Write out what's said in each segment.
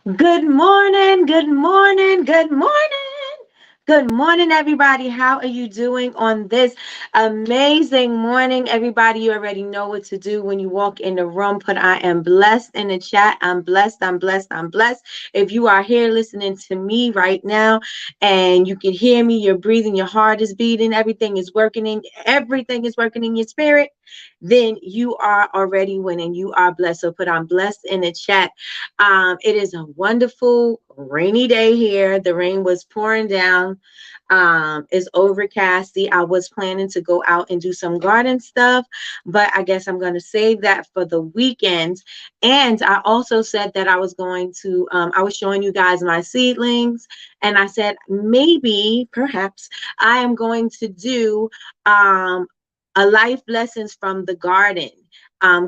Good morning, good morning, good morning. Good morning, everybody. How are you doing on this amazing morning? Everybody, you already know what to do when you walk in the room. Put I am blessed in the chat. I'm blessed, I'm blessed, I'm blessed. If you are here listening to me right now and you can hear me, you're breathing, your heart is beating, everything is working in your spirit, then you are already winning. You are blessed. So put I'm blessed in the chat. It is a wonderful rainy day here. The rain was pouring down. It's overcasty. I was planning to go out and do some garden stuff, but I guess I'm going to save that for the weekend. And I also said that I was going to, I was showing you guys my seedlings, and I said maybe, perhaps, I am going to do a life lessons from the garden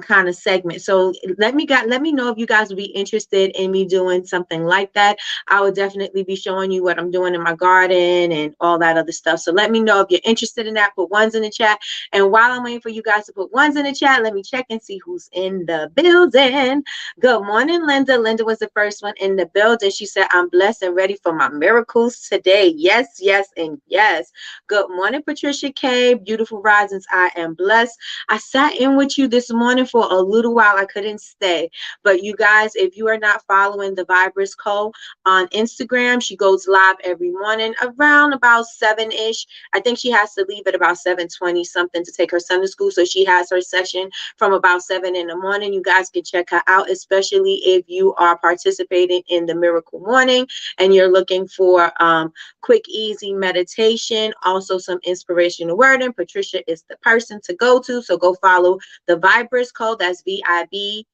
kind of segment. So let me know if you guys would be interested in me doing something like that. I will definitely be showing you what I'm doing in my garden and all that other stuff. So let me know if you're interested in that. Put ones in the chat. And while I'm waiting for you guys to put ones in the chat, let me check and see who's in the building. Good morning, Linda. Linda was the first one in the building. She said, I'm blessed and ready for my miracles today. Yes, yes, and yes. Good morning, Patricia K. Beautiful risings. I am blessed. I sat in with you this morning for a little while. I couldn't stay. But you guys, if you are not following the Vibrous Co. on Instagram, she goes live every morning around about 7-ish. I think she has to leave at about 7:20 something to take her son to school. So she has her session from about 7 in the morning. You guys can check her out, especially if you are participating in the Miracle Morning and you're looking for quick, easy meditation, also some inspirational wording. Patricia is the person to go to. So go follow the Vibrous Co. That's VIBRISS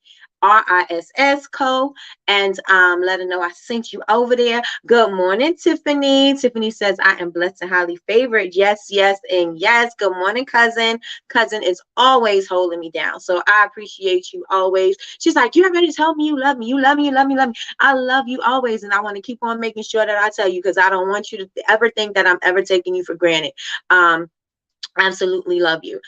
Co. And let her know I sent you over there. Good morning, Tiffany. Tiffany says, I am blessed and highly favored. Yes, yes, and yes. Good morning, cousin. Cousin is always holding me down. So I appreciate you always. She's like, you already told me you love me. You love me. You love me. You love me. I love you always. And I want to keep on making sure that I tell you because I don't want you to ever think that I'm ever taking you for granted. Absolutely love you.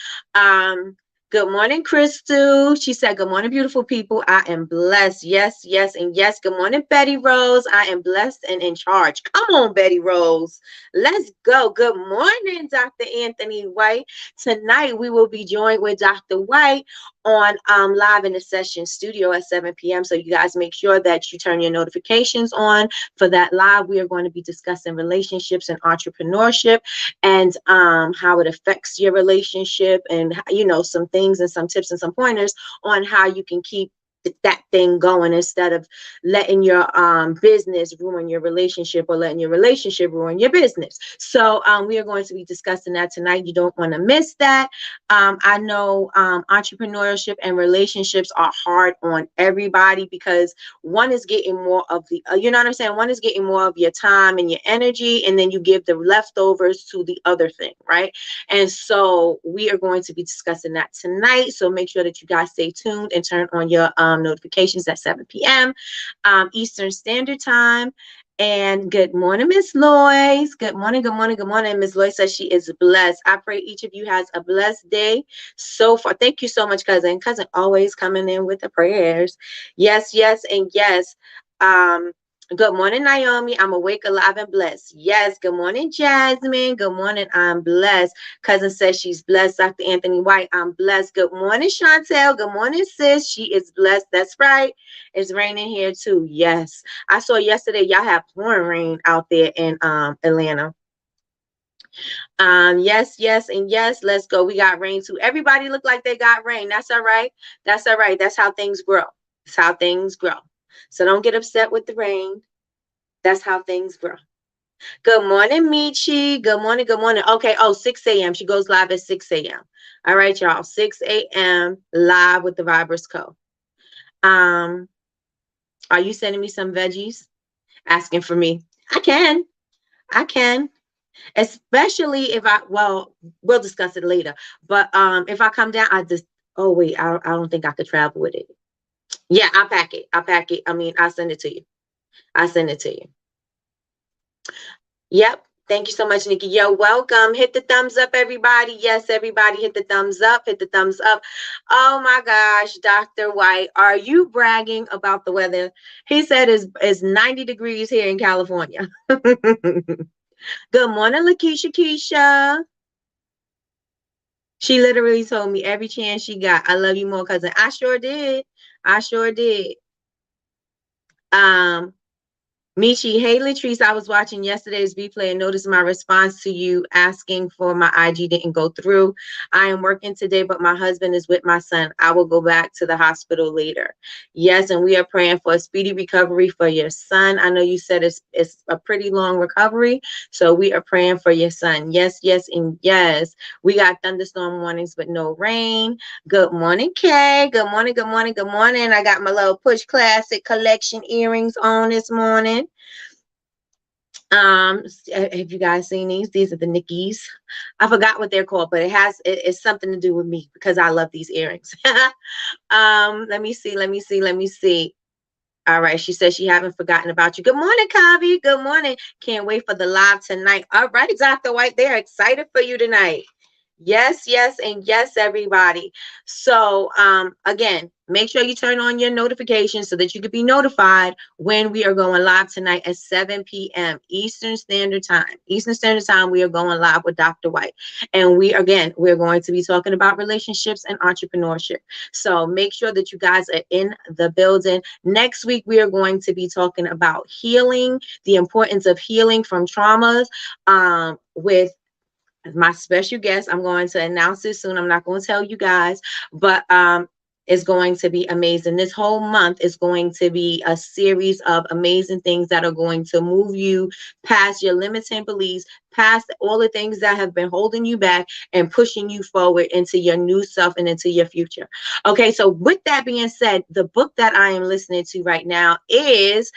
Good morning, Crystal. She said, good morning, beautiful people. I am blessed. Yes, yes, and yes. Good morning, Betty Rose. I am blessed and in charge. Come on, Betty Rose. Let's go. Good morning, Dr. Anthony White. Tonight, we will be joined with Dr. White on live in the session studio at 7 p.m. So you guys make sure that you turn your notifications on for that live. We are going to be discussing relationships and entrepreneurship and how it affects your relationship and, some things and some tips and some pointers on how you can keep that thing going instead of letting your business ruin your relationship or letting your relationship ruin your business. So we are going to be discussing that tonight. You don't want to miss that. I know entrepreneurship and relationships are hard on everybody because one is getting more of the, you know what I'm saying? One is getting more of your time and your energy, and then you give the leftovers to the other thing, right? And so we are going to be discussing that tonight. So make sure that you guys stay tuned and turn on your notifications at 7 p.m. Eastern Standard Time. And good morning, Miss Lois. Good morning, good morning, good morning. Miss Lois says she is blessed. I pray each of you has a blessed day so far. Thank you so much, cousin. Cousin always coming in with the prayers. Yes, yes, and yes. Good morning, Naomi. I'm awake, alive, and blessed. Yes. Good morning, Jasmine. Good morning. I'm blessed. Cousin says she's blessed. Dr. Anthony White, I'm blessed. Good morning, Chantel. Good morning, sis. She is blessed. That's right. It's raining here too. Yes. I saw yesterday y'all have pouring rain out there in Atlanta. Yes, yes, and yes. Let's go. We got rain too. Everybody look like they got rain. That's all right. That's all right. That's how things grow. That's how things grow. So don't get upset with the rain. That's how things grow. Good morning, Michi. Good morning. Good morning. Okay. Oh, 6 a.m. She goes live at 6 a.m. All right, y'all. 6 a.m. live with the Vibrous Co. Are you sending me some veggies? Asking for me. I can. I can. Especially if we'll discuss it later. But if I come down, oh wait, I don't think I could travel with it. Yeah, I'll pack it. I'll pack it. I mean, I'll send it to you. I'll send it to you. Yep. Thank you so much, Nikki. You're welcome. Hit the thumbs up, everybody. Yes, everybody, hit the thumbs up. Hit the thumbs up. Oh my gosh, Dr. White, are you bragging about the weather? He said it's 90 degrees here in California. Good morning, Lakeisha Keisha. She literally told me every chance she got, I love you more, cousin. I sure did. I sure did. Michi, hey Latrice, I was watching yesterday's replay and noticed my response to you asking for my IG didn't go through. I am working today, but my husband is with my son. I will go back to the hospital later. Yes, and we are praying for a speedy recovery for your son. I know you said it's a pretty long recovery, so we are praying for your son. Yes, yes, and yes. We got thunderstorm warnings, but no rain. Good morning, Kay. Good morning, good morning, good morning. I got my little Push Classic collection earrings on this morning. Have you guys seen these? These are the Nickies. I forgot what they're called, but it's something to do with me because I love these earrings. Let me see. All right, she says she haven't forgotten about you. Good morning, Kavi. Good morning. Can't wait for the live tonight. All right, Dr. White, they're excited for you tonight. Yes, yes, and yes, everybody. So again, make sure you turn on your notifications so that you can be notified when we are going live tonight at 7 p.m. Eastern Standard Time. Eastern Standard Time, we are going live with Dr. White. And we're going to be talking about relationships and entrepreneurship. So make sure that you guys are in the building. Next week, we are going to be talking about healing, the importance of healing from traumas, with my special guest. I'm going to announce it soon. I'm not going to tell you guys, but it's going to be amazing. This whole month is going to be a series of amazing things that are going to move you past your limiting beliefs, past all the things that have been holding you back and pushing you forward into your new self and into your future. Okay, so with that being said, the book that I am listening to right now is,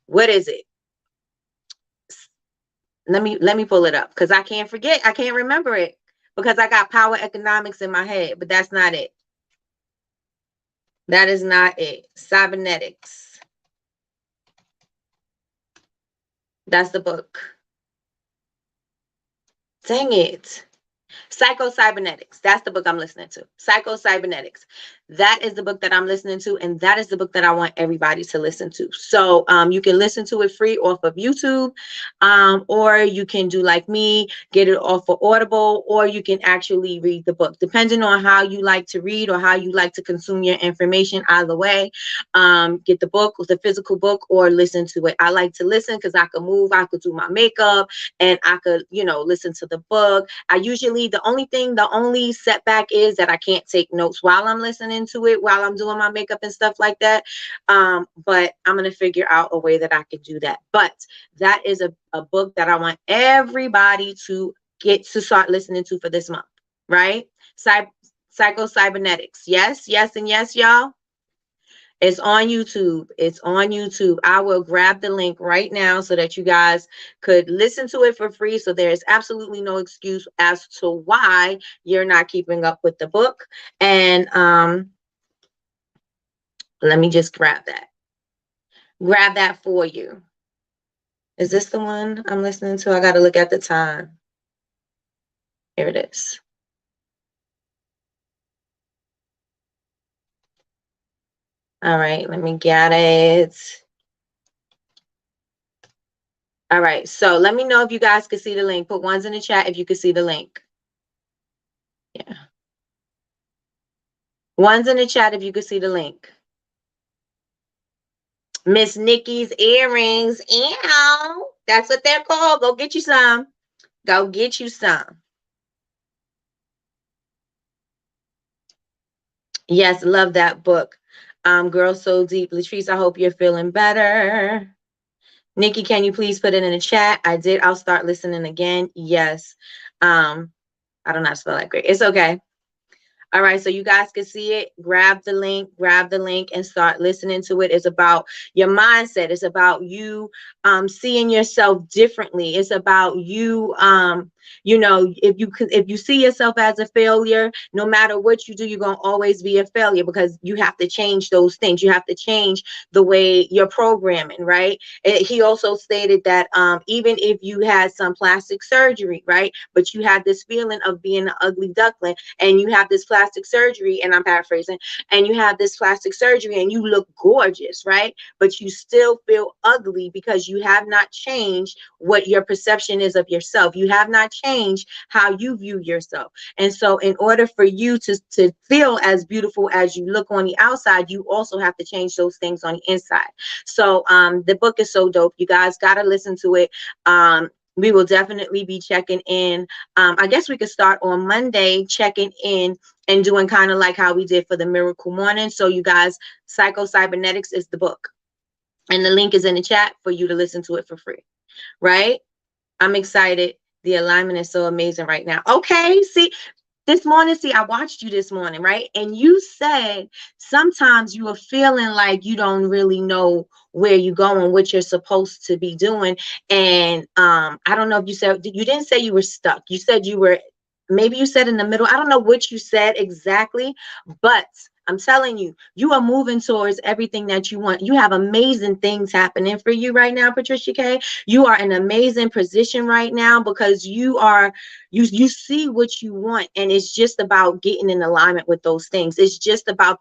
what is it? Let me pull it up because I can't forget. I can't remember it because I got power economics in my head, but that's not it. That is not it. Cybernetics. That's the book. Dang it. Psycho-Cybernetics. That's the book I'm listening to. Psycho-Cybernetics. That is the book that I'm listening to, and that is the book that I want everybody to listen to. So you can listen to it free off of YouTube, or you can do like me, get it off of Audible, or you can actually read the book, depending on how you like to read or how you like to consume your information. Either way, get the book, the physical book, or listen to it. I like to listen because I could move, I could do my makeup, and I could, listen to the book. I usually, the only setback is that I can't take notes while I'm listening to it, while I'm doing my makeup and stuff like that. But I'm going to figure out a way that I can do that. But that is a book that I want everybody to get to start listening to for this month, right? Psycho-Cybernetics. Yes, yes, and yes, y'all. It's on YouTube. It's on YouTube. I will grab the link right now so that you guys could listen to it for free. So there is absolutely no excuse as to why you're not keeping up with the book. And let me just grab that. Grab that for you. Is this the one I'm listening to? I got to look at the time. Here it is. All right, let me get it. All right, so let me know if you guys can see the link. Put ones in the chat if you can see the link. Yeah. Ones in the chat if you can see the link. Miss Nickie's earrings. Ew. That's what they're called. Go get you some. Go get you some. Yes, love that book. Girl So Deep. Latrice, I hope you're feeling better. Nikki, can you please put it in the chat? I did. I'll start listening again. Yes. I don't know how to spell that great. It's okay. All right, so you guys can see it. Grab the link and start listening to it. It's about your mindset. It's about you seeing yourself differently. It's about you if you see yourself as a failure, no matter what you do, you're going to always be a failure, because you have to change those things. You have to change the way you're programming, right? He also stated that even if you had some plastic surgery, right, but you had this feeling of being an ugly duckling, and you have this plastic surgery, and I'm paraphrasing, and you have this plastic surgery and you look gorgeous, right, but you still feel ugly because you have not changed what your perception is of yourself. You have not changed how you view yourself. And so in order for you to feel as beautiful as you look on the outside, you also have to change those things on the inside. So the book is so dope. You guys got to listen to it. We will definitely be checking in. I guess we could start on Monday, checking in and doing kind of like how we did for the Miracle Morning. So you guys, Psycho Cybernetics is the book, and the link is in the chat for you to listen to it for free, right? I'm excited. The alignment is so amazing right now. Okay, see, this morning, I watched you this morning, right? And you said sometimes you are feeling like you don't really know where you're going, what you're supposed to be doing. And I don't know if you said, you didn't say you were stuck. You said you were, maybe you said in the middle. I don't know what you said exactly, but I'm telling you, you are moving towards everything that you want. You have amazing things happening for you right now, Patricia K. You are in an amazing position right now because you see what you want, and it's just about getting in alignment with those things. It's just about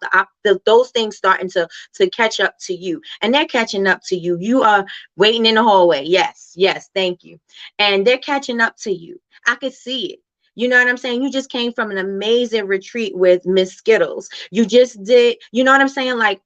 those things starting to catch up to you, and they're catching up to you. You are waiting in the hallway. Yes, thank you. And they're catching up to you. I could see it. You know what I'm saying? You just came from an amazing retreat with Miss Skittles. You just did, you know what I'm saying? Like,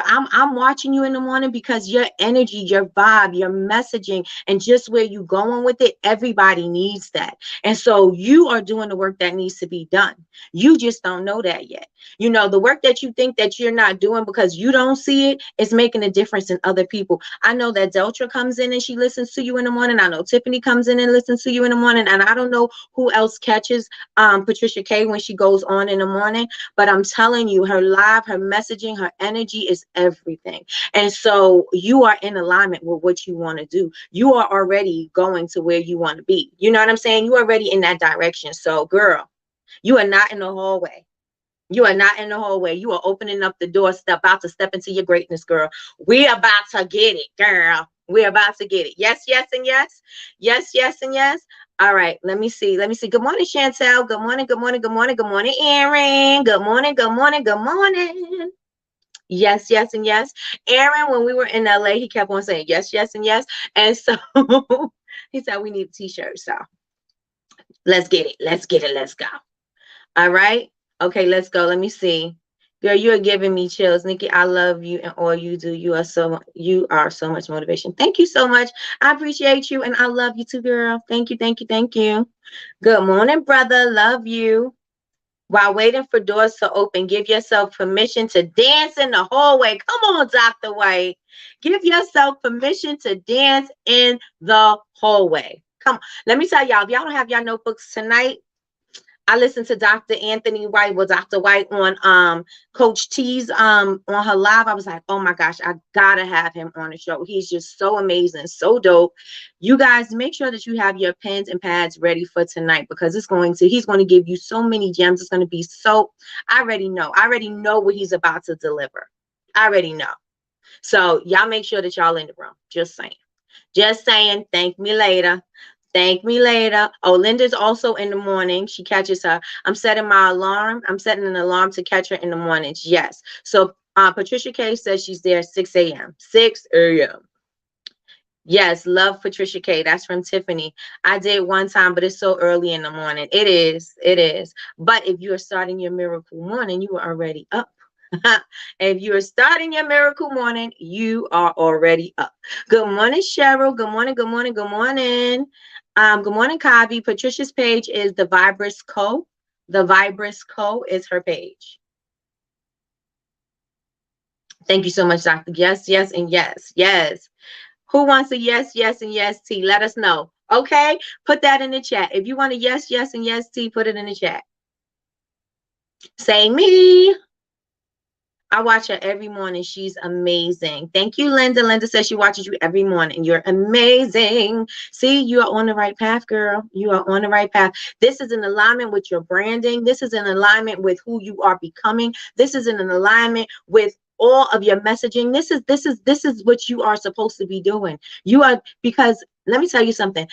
I'm watching you in the morning because your energy, your vibe, your messaging, and just where you going with it, everybody needs that. And so you are doing the work that needs to be done. You just don't know that yet. You know, the work that you think that you're not doing because you don't see it is making a difference in other people. I know that Deltra comes in and she listens to you in the morning. I know Tiffany comes in and listens to you in the morning. And I don't know who else catches Patricia K when she goes on in the morning. But I'm telling you, her live, her messaging, her energy is everything. And so you are in alignment with what you want to do. You are already going to where you want to be. You know what I'm saying? You are already in that direction. So, girl, you are not in the hallway. You are not in the hallway. You are opening up the door, about to step into your greatness, girl. We're about to get it, girl. We're about to get it. Yes, yes, and yes. Yes, yes, and yes. All right, let me see. Let me see. Good morning, Chantel. Good morning, good morning, good morning, good morning, Aaron. Good morning, good morning, good morning. Yes, yes, and yes. Aaron, when we were in LA, he kept on saying yes, yes, and yes. And so he said we need a t-shirt. So let's get it. Let's get it. Let's go. All right. Okay, let's go. Let me see. Girl, you are giving me chills. Nikki, I love you and all you do. You are so much motivation. Thank you so much. I appreciate you and I love you too, girl. Thank you, thank you, thank you. Good morning, brother. Love you. While waiting for doors to open, give yourself permission to dance in the hallway. Come on, Dr. White. Give yourself permission to dance in the hallway. Come on. Let me tell y'all, if y'all don't have y'all notebooks tonight, I listened to Dr. Anthony White, Dr. White on Coach T's on her live. I was like, oh my gosh, I gotta have him on the show. He's just so amazing, so dope. You guys make sure that you have your pens and pads ready for tonight because he's going to give you so many gems. It's going to be so, I already know what he's about to deliver. I already know. So y'all make sure that y'all in the room. Just saying, thank me later. Thank me later. Oh, Linda's also in the morning. She catches her. I'm setting my alarm. I'm setting an alarm to catch her in the mornings. Yes. So Patricia K says she's there at 6 a.m. 6 a.m. Yes, love Patricia K. That's from Tiffany. I did one time, but it's so early in the morning. It is. It is. But if you are starting your miracle morning, you are already up. If you are starting your miracle morning, you are already up. Good morning, Cheryl. Good morning, good morning, good morning. Good morning, Kavi. Patricia's page is the Vibrous Co. The Vibrous Co. is her page. Thank you so much, Doctor. Yes, yes, and yes, yes. Who wants a yes, yes, and yes, T? Let us know. Okay? Put that in the chat. If you want a yes, yes, and yes, T, put it in the chat. Say me. I watch her every morning. She's amazing. Thank you, Linda. Linda says she watches you every morning. You're amazing. See, you are on the right path, girl. You are on the right path. This is in alignment with your branding. This is in alignment with who you are becoming. This is in an alignment with all of your messaging. This is what you are supposed to be doing. You are, because let me tell you something.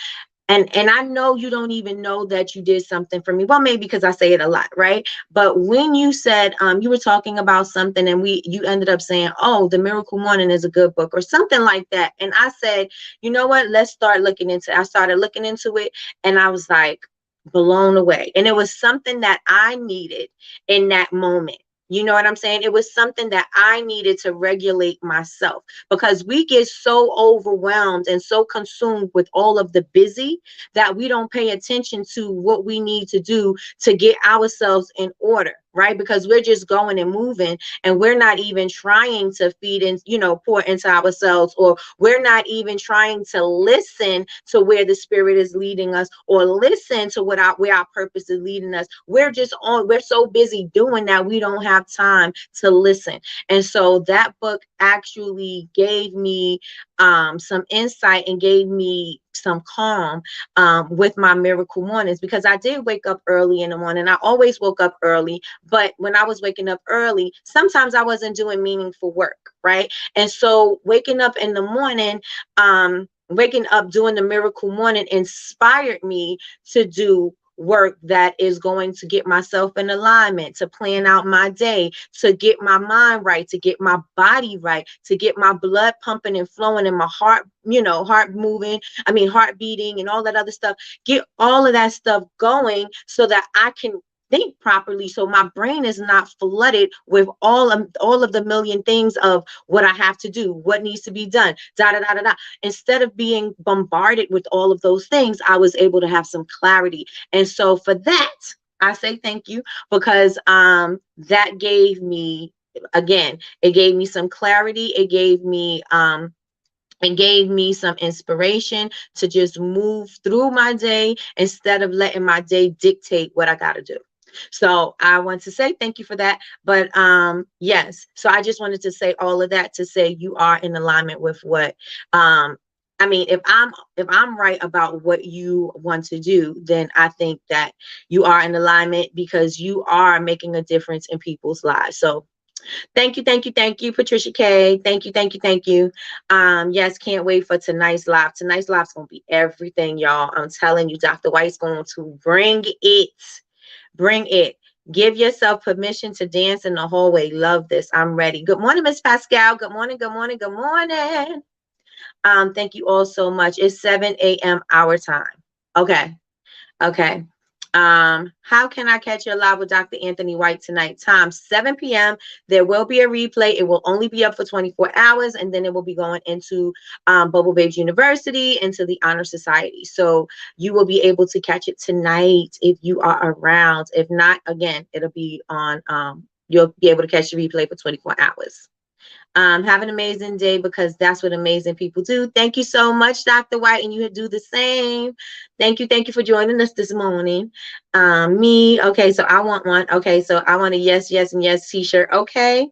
And I know you don't even know that you did something for me. Well, maybe because I say it a lot, right? But when you said you were talking about something and you ended up saying, oh, The Miracle Morning is a good book or something like that. And I said, you know what? Let's start looking into it. I started looking into it and I was like blown away. And it was something that I needed in that moment. You know what I'm saying? It was something that I needed to regulate myself, because we get so overwhelmed and so consumed with all of the busy that we don't pay attention to what we need to do to get ourselves in order, right? Because we're just going and moving and we're not even trying to feed in, pour into ourselves, or we're not even trying to listen to where the spirit is leading us, or listen to where our purpose is leading us. We're so busy doing that we don't have time to listen. And so that book actually gave me some insight and gave me some calm with my miracle mornings, because I did wake up early in the morning. I always woke up early, but when I was waking up early, sometimes I wasn't doing meaningful work, right? And so waking up in the morning, waking up doing the miracle morning inspired me to do work that is going to get myself in alignment, to plan out my day, to get my mind right, to get my body right, to get my blood pumping and flowing and my heart, heart beating and all that other stuff. Get all of that stuff going so that I can think properly, so my brain is not flooded with all of the million things of what I have to do, what needs to be done, da da da da da. Instead of being bombarded with all of those things, I was able to have some clarity. And so for that, I say thank you, because that gave me, again, it gave me some clarity. It gave me some inspiration to just move through my day instead of letting my day dictate what I got to do. So I want to say thank you for that. But yes, so I just wanted to say all of that to say you are in alignment with what if I'm right about what you want to do, then I think that you are in alignment, because you are making a difference in people's lives. So thank you, thank you, thank you, Patricia K. Thank you, thank you, thank you. Yes, can't wait for tonight's live. Tonight's live's gonna be everything, y'all. I'm telling you, Dr. White's going to bring it. Bring it. Give yourself permission to dance in the hallway. Love this. I'm ready. Good morning, Miss Pascal. Good morning, good morning, good morning. Thank you all so much. It's 7 a.m. our time. Okay. Okay. How can I catch your live with Dr. Anthony White tonight? Time 7 p.m. There will be a replay. It will only be up for 24 hours, and then it will be going into Bubble Babes University, into the Honor Society. So you will be able to catch it tonight if you are around. If not, again, it'll be on. You'll be able to catch the replay for 24 hours. Have an amazing day, because that's what amazing people do. Thank you so much, Dr. White, and you do the same. Thank you for joining us this morning. Okay, so I want one. Okay, so I want a yes, yes, and yes t-shirt. Okay.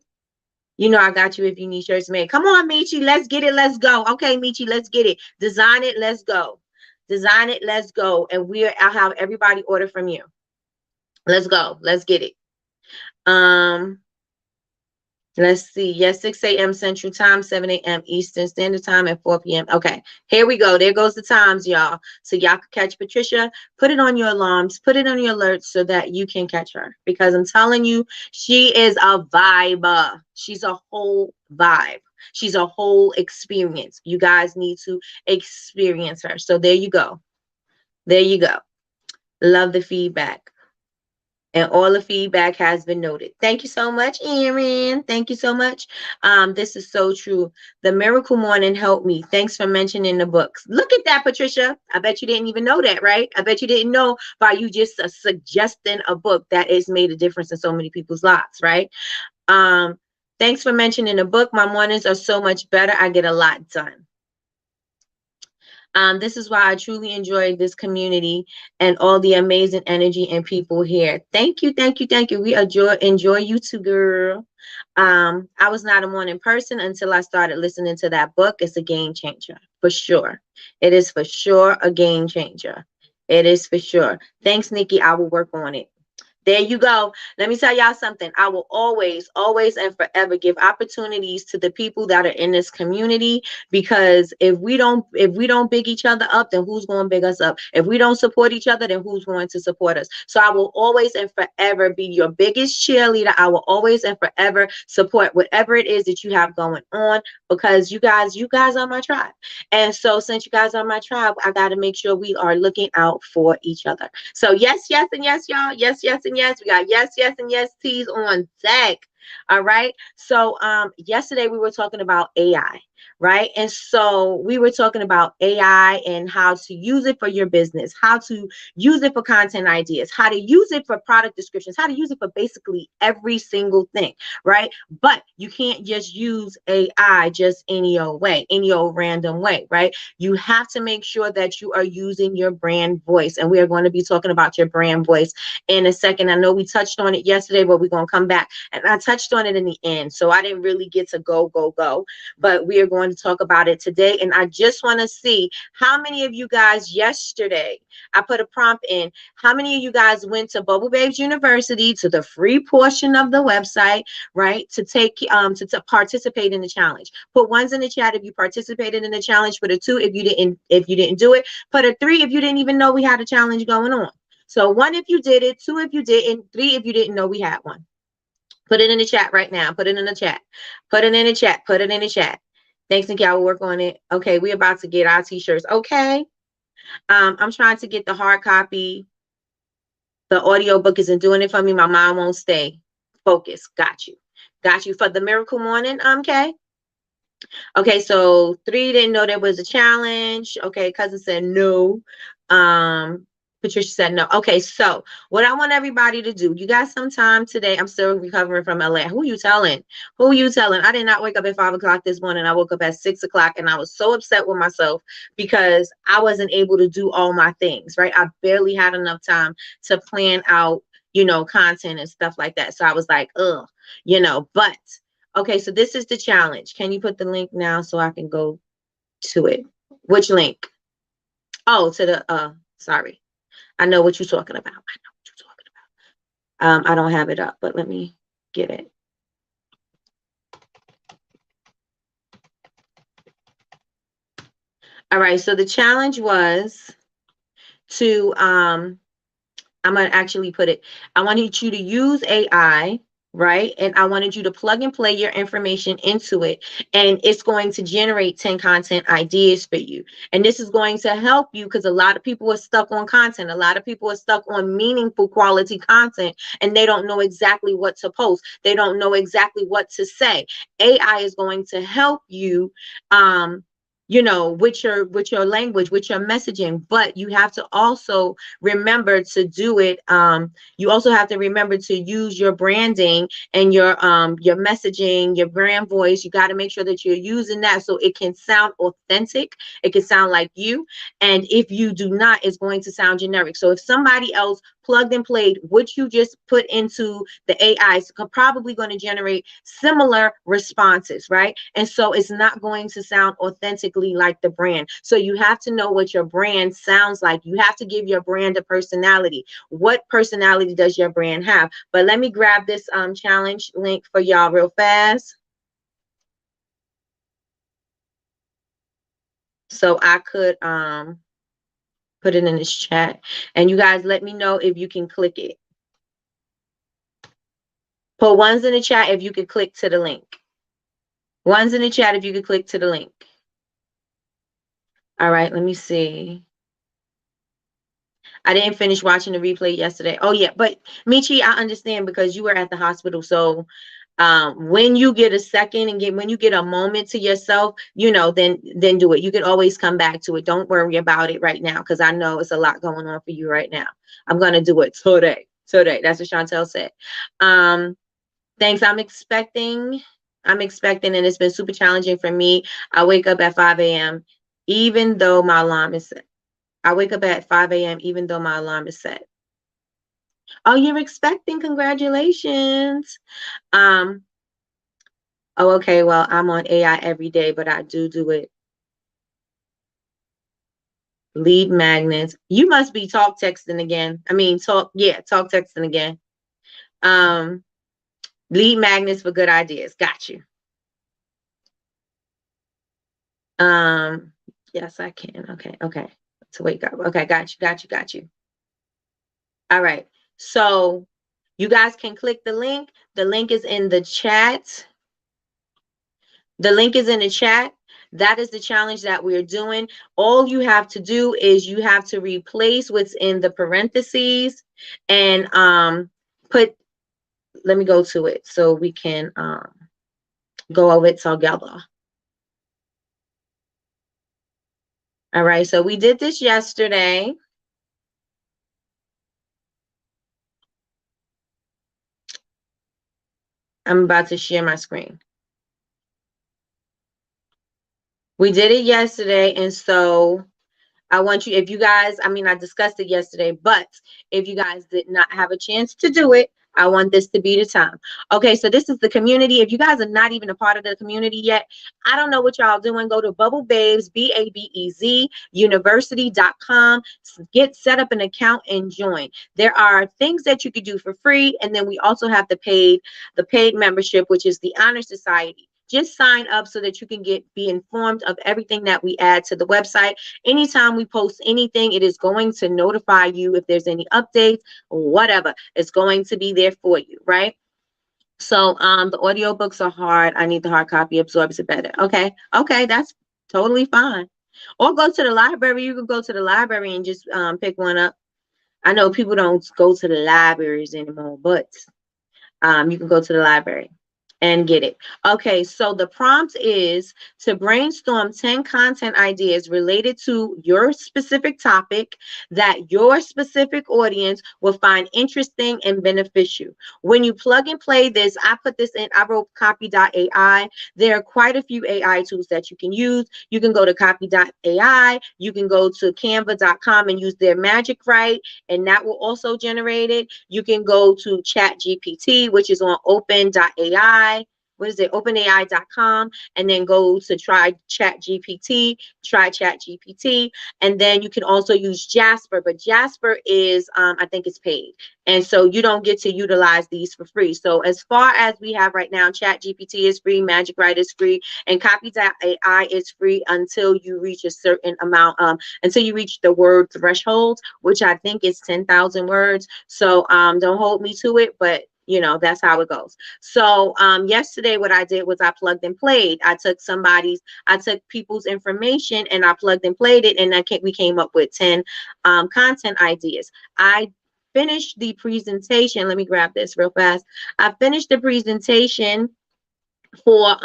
I got you if you need shirts made. Come on, Michi, let's get it. Let's go. Okay, Michi, let's get it. Design it. Let's go. Design it. Let's go. And I'll have everybody order from you. Let's go. Let's get it. Let's see. Yes, 6 a.m. Central Time, 7 a.m. Eastern Standard Time, and 4 p.m. Okay, here we go. There goes the times, y'all. So y'all can catch Patricia. Put it on your alarms. Put it on your alerts so that you can catch her. Because I'm telling you, she is a vibe. She's a whole vibe. She's a whole experience. You guys need to experience her. So there you go. There you go. Love the feedback. And all the feedback has been noted. Thank you so much, Erin. Thank you so much. This is so true. The Miracle Morning helped me. Thanks for mentioning the books. Look at that, Patricia. I bet you didn't even know that, right? I bet you didn't know by you just suggesting a book that has made a difference in so many people's lives, right? Thanks for mentioning the book. My mornings are so much better. I get a lot done. This is why I truly enjoy this community and all the amazing energy and people here. Thank you, thank you, thank you. We enjoy you too, girl. I was not a morning person until I started listening to that book. It's a game changer for sure. It is for sure a game changer. It is for sure. Thanks, Nikki. I will work on it. There you go. Let me tell y'all something. I will always, always, and forever give opportunities to the people that are in this community, because if we don't big each other up, then who's going to big us up? If we don't support each other, then who's going to support us? So I will always and forever be your biggest cheerleader. I will always and forever support whatever it is that you have going on, because you guys are my tribe. And so since you guys are my tribe, I got to make sure we are looking out for each other. So yes, yes, and yes, y'all. Yes, yes, and yes. We got yes, yes, and yes teas on deck. All right. So yesterday we were talking about AI, right? And so we were talking about AI and how to use it for your business, how to use it for content ideas, how to use it for product descriptions, how to use it for basically every single thing, right? But you can't just use AI just any old way, any old random way, right? You have to make sure that you are using your brand voice. And we are going to be talking about your brand voice in a second. I know we touched on it yesterday, but we're going to come back. And I touched on it in the end, so I didn't really get to go. But we are going to talk about it today. And I just want to see how many of you guys yesterday, I put a prompt in, how many of you guys went to Bubble Babes University, to the free portion of the website, right, to take to participate in the challenge? Put ones in the chat if you participated in the challenge. Put a 2 if you didn't do it. Put a 3 if you didn't even know we had a challenge going on. So 1 if you did it, 2 if you didn't, 3 if you didn't know we had one. Put it in the chat right now. Put it in the chat. Put it in the chat. Put it in the chat. Thanks, Nikki. I will work on it. Okay, we're about to get our t-shirts. Okay. I'm trying to get the hard copy. The audio book isn't doing it for me. My mind won't stay focused. Got you. Got you. For the miracle morning, Kay. Okay, so 3 didn't know there was a challenge. Okay, cousin said no. Patricia said no. Okay, so what I want everybody to do, you got some time today. I'm still recovering from LA. Who you telling? Who you telling? I did not wake up at 5 o'clock this morning. I woke up at 6 o'clock, and I was so upset with myself because I wasn't able to do all my things, right? I barely had enough time to plan out, content and stuff like that. So I was like, ugh, but okay, so this is the challenge. Can you put the link now so I can go to it? Which link? Oh, to the sorry. I know what you're talking about. I know what you're talking about. I don't have it up, but let me get it. All right, so the challenge was to I'm gonna actually put it. I wanted you to use AI, right? And I wanted you to plug and play your information into it, and it's going to generate 10 content ideas for you. And this is going to help you because a lot of people are stuck on content. A lot of people are stuck on meaningful quality content, and they don't know exactly what to post. They don't know exactly what to say. AI is going to help you with your language, with your messaging, but you have to also remember to do it. You also have to remember to use your branding and your messaging, your brand voice. You got to make sure that you're using that so it can sound authentic. It can sound like you. And if you do not, it's going to sound generic. So if somebody else plugged and played what you just put into the AI, it's probably going to generate similar responses, right? And so it's not going to sound authentically like the brand. So you have to know what your brand sounds like. You have to give your brand a personality. What personality does your brand have? But let me grab this challenge link for y'all real fast, so I could put it in this chat, and you guys let me know if you can click it. Put ones in the chat if you could click to the link. Ones in the chat if you could click to the link. All right, let me see. I didn't finish watching the replay yesterday. Oh yeah, but Michi, I understand because you were at the hospital. So when you get a second and when you get a moment to yourself, then do it. You can always come back to it. Don't worry about it right now because I know it's a lot going on for you right now. I'm gonna do it today. Today. That's what Chantel said. Thanks. I'm expecting, and it's been super challenging for me. I wake up at 5 a.m. even though my alarm is set. I wake up at 5 a.m. even though my alarm is set. Oh, you're expecting? Congratulations. Um, oh, okay. Well, I'm on AI every day, but I do it. Lead magnets. You must be talk texting again. I mean, talk texting again. Lead magnets for good ideas. Got you. Yes, I can. Okay. To wake up. Okay, got you. All right. So you guys can click the link. The link is in the chat. The link is in the chat. That is the challenge that we're doing. All you have to do is you have to replace what's in the parentheses and put, let me go to it so we can go over it together. All right, so we did this yesterday. I'm about to share my screen. We did it yesterday, and so I want you, if you guys, I mean, I discussed it yesterday, but if you guys did not have a chance to do it, I want this to be the time. Okay, so this is the community. If you guys are not even a part of the community yet, I don't know what y'all doing. Go to Bubble Babes, BABEZ, university.com, get set up an account and join. There are things that you could do for free, and then we also have the paid membership, which is the Honor Society. Just sign up so that you can be informed of everything that we add to the website. Anytime we post anything, it is going to notify you if there's any updates or whatever. It's going to be there for you, right? So the audiobooks are hard. I need the hard copy, absorbs it better. Okay, that's totally fine. Or go to the library. You can go to the library and just pick one up. I know people don't go to the libraries anymore, but you can go to the library and get it. Okay, so the prompt is to brainstorm 10 content ideas related to your specific topic that your specific audience will find interesting and beneficial. When you plug and play this, I put this in, I wrote copy.ai. There are quite a few AI tools that you can use. You can go to copy.ai, you can go to canva.com and use their magic write, and that will also generate it. You can go to ChatGPT, which is on open.ai. What is it? OpenAI.com, and then go to try ChatGPT, and then you can also use Jasper, but Jasper is, I think it's paid. And so you don't get to utilize these for free. So as far as we have right now, ChatGPT is free, Magic Write is free, and Copy.ai is free until you reach a certain amount, until you reach the word threshold, which I think is 10,000 words. So don't hold me to it, but you know, that's how it goes. So yesterday what I did was I plugged and played. I took people's information and I plugged and played it, and we came up with 10 content ideas. I finished the presentation. Let me grab this real fast. I finished the presentation for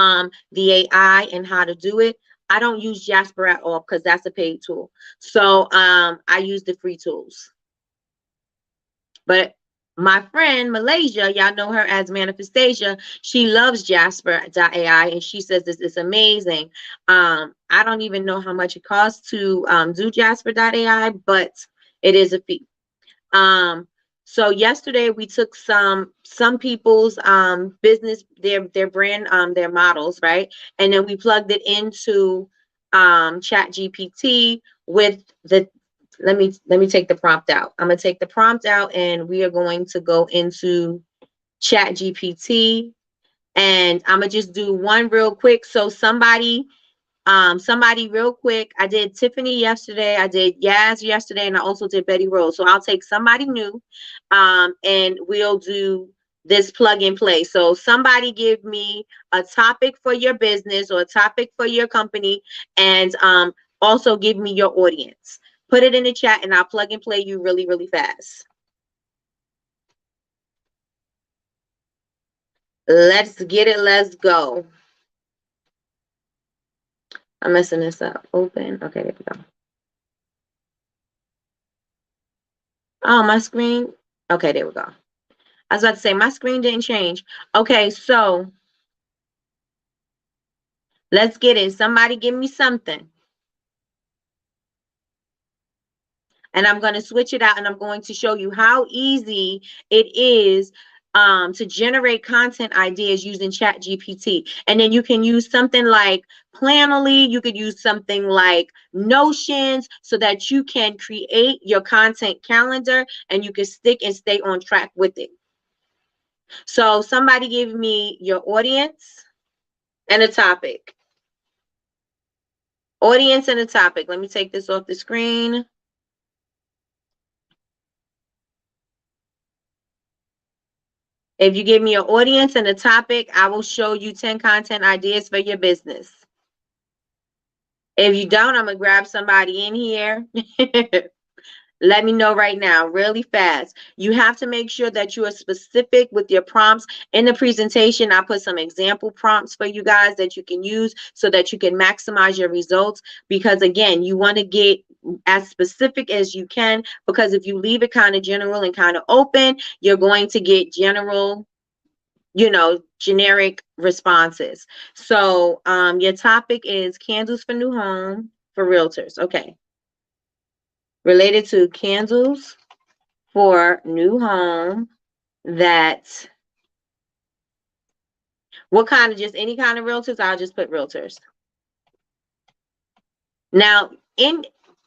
the AI and how to do it. I don't use Jasper at all because that's a paid tool. So I use the free tools. But my friend Malaysia, y'all know her as Manifestation, she loves Jasper.ai and she says this is amazing. I don't even know how much it costs to do Jasper.ai, but it is a fee. So yesterday we took some people's business, their brand, their models, right? And then we plugged it into ChatGPT with the, let me take the prompt out. I'm gonna take the prompt out and we are going to go into ChatGPT, and I'm gonna just do one real quick. So somebody real quick, I did Tiffany yesterday, I did Yaz yesterday, and I also did Betty Rose. So I'll take somebody new and we'll do this plug and play. So somebody give me a topic for your business or a topic for your company, and also give me your audience. Put it in the chat and I'll plug and play you really, really fast. Let's get it. Let's go. I'm messing this up. Open. Okay, there we go. Oh, my screen. Okay, there we go. I was about to say my screen didn't change. Okay, so let's get it. Somebody give me something. And I'm going to switch it out, and I'm going to show you how easy it is to generate content ideas using Chat GPT. And then you can use something like Planoly, you could use something like Notions, so that you can create your content calendar and you can stick and stay on track with it. So somebody give me your audience and a topic. Audience and a topic. Let me take this off the screen. If you give me your audience and a topic, I will show you 10 content ideas for your business. If you don't, I'm going to grab somebody in here. Let me know right now, really fast. You have to make sure that you are specific with your prompts. In the presentation, I put some example prompts for you guys that you can use so that you can maximize your results. Because again, you want to get as specific as you can, because if you leave it kind of general and kind of open, you're going to get general, generic responses. So your topic is candles for new home for realtors. Okay. Related to candles for new home that, what kind of, just any kind of realtors? I'll just put realtors. Now, in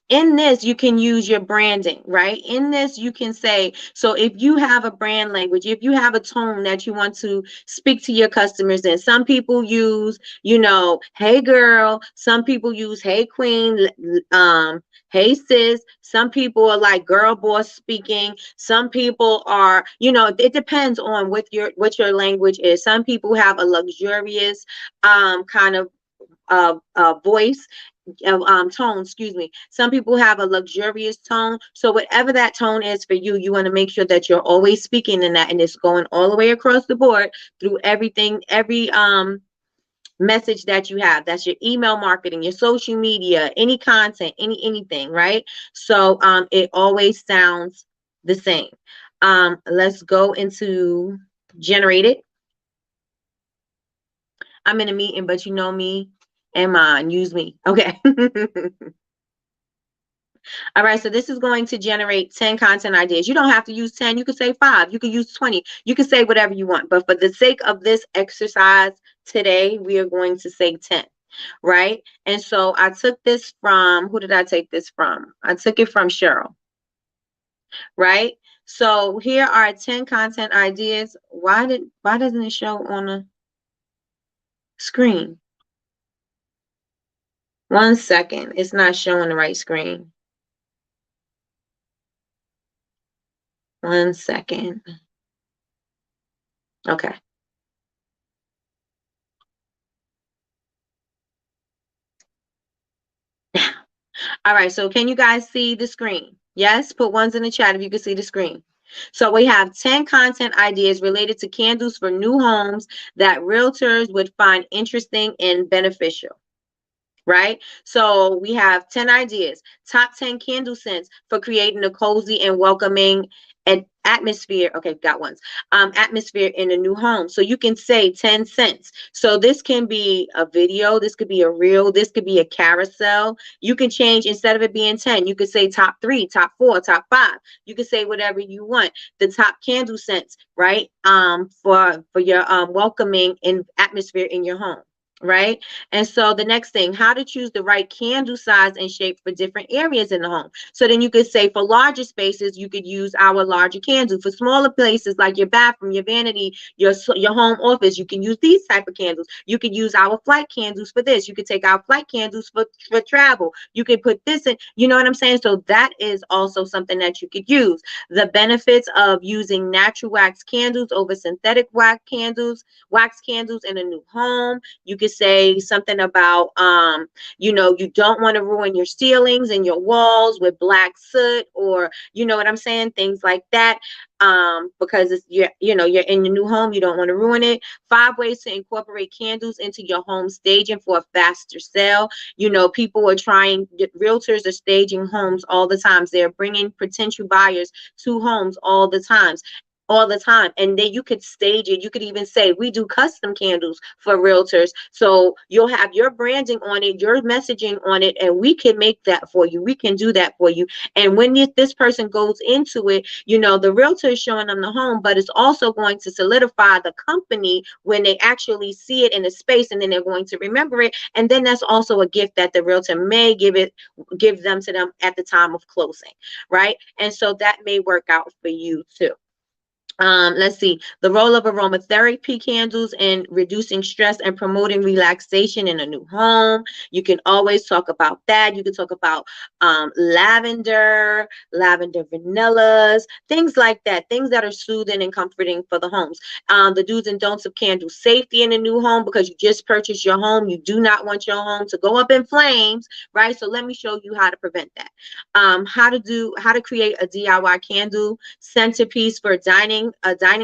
this, you can use your branding, right? In this, you can say, so if you have a brand language, if you have a tone that you want to speak to your customers in, some people use, hey girl, some people use hey queen, hey sis, some people are like girl boss speaking, some people are, it depends on what your language is. Some people have a luxurious kind of voice, tone, excuse me. Some people have a luxurious tone. So whatever that tone is for you, you want to make sure that you're always speaking in that, and it's going all the way across the board through everything, every message that you have. That's your email marketing, your social media, any content, anything, right? So it always sounds the same. Let's go into generate it. I'm in a meeting, but you know me and mine. Use me. Okay. All right, so this is going to generate 10 content ideas. You don't have to use 10. You could say 5. You could use 20. You can say whatever you want. But for the sake of this exercise today, we are going to say 10, right? And so I took this from, who did I take this from? I took it from Cheryl, right? So here are 10 content ideas. Why doesn't it show on the screen? One second. It's not showing the right screen. One second. Okay. All right, so can you guys see the screen? Yes, put ones in the chat if you can see the screen. So we have 10 content ideas related to candles for new homes that realtors would find interesting and beneficial. Right? So we have 10 ideas. Top 10 candle scents for creating a cozy and welcoming atmosphere. Okay, got ones. Atmosphere in a new home. So you can say 10 cents. So this can be a video, this could be a reel, this could be a carousel. You can change, instead of it being 10, you could say top 3, top 4, top 5. You can say whatever you want. The top candle scents, right? For your welcoming and atmosphere in your home. Right? And so the next thing, how to choose the right candle size and shape for different areas in the home. So then you could say for larger spaces, you could use our larger candle. For smaller places like your bathroom, your vanity, your home office, you can use these type of candles. You could use our flight candles for this. You could take our flight candles for travel. You could put this in, you know what I'm saying? So that is also something that you could use. The benefits of using natural wax candles over synthetic wax candles in a new home. You could say something about, you don't want to ruin your ceilings and your walls with black soot, or, you know what I'm saying? Things like that. Because you're in your new home, you don't want to ruin it. 5 ways to incorporate candles into your home staging for a faster sale. Realtors are staging homes all the time. They're bringing potential buyers to homes all the times. all the time. And then you could stage it. You could even say, we do custom candles for realtors. So you'll have your branding on it, your messaging on it, and we can make that for you. We can do that for you. And when this person goes into it, you know, the realtor is showing them the home, but it's also going to solidify the company when they actually see it in the space, and then they're going to remember it. And then that's also a gift that the realtor may give them to them at the time of closing, right? And so that may work out for you too. Let's see, the role of aromatherapy candles in reducing stress and promoting relaxation in a new home. You can always talk about that. You can talk about lavender vanillas, things like that, things that are soothing and comforting for the homes. The do's and don'ts of candle safety in a new home, because you just purchased your home. You do not want your home to go up in flames, right? So let me show you how to prevent that. How to create a DIY candle centerpiece for a dining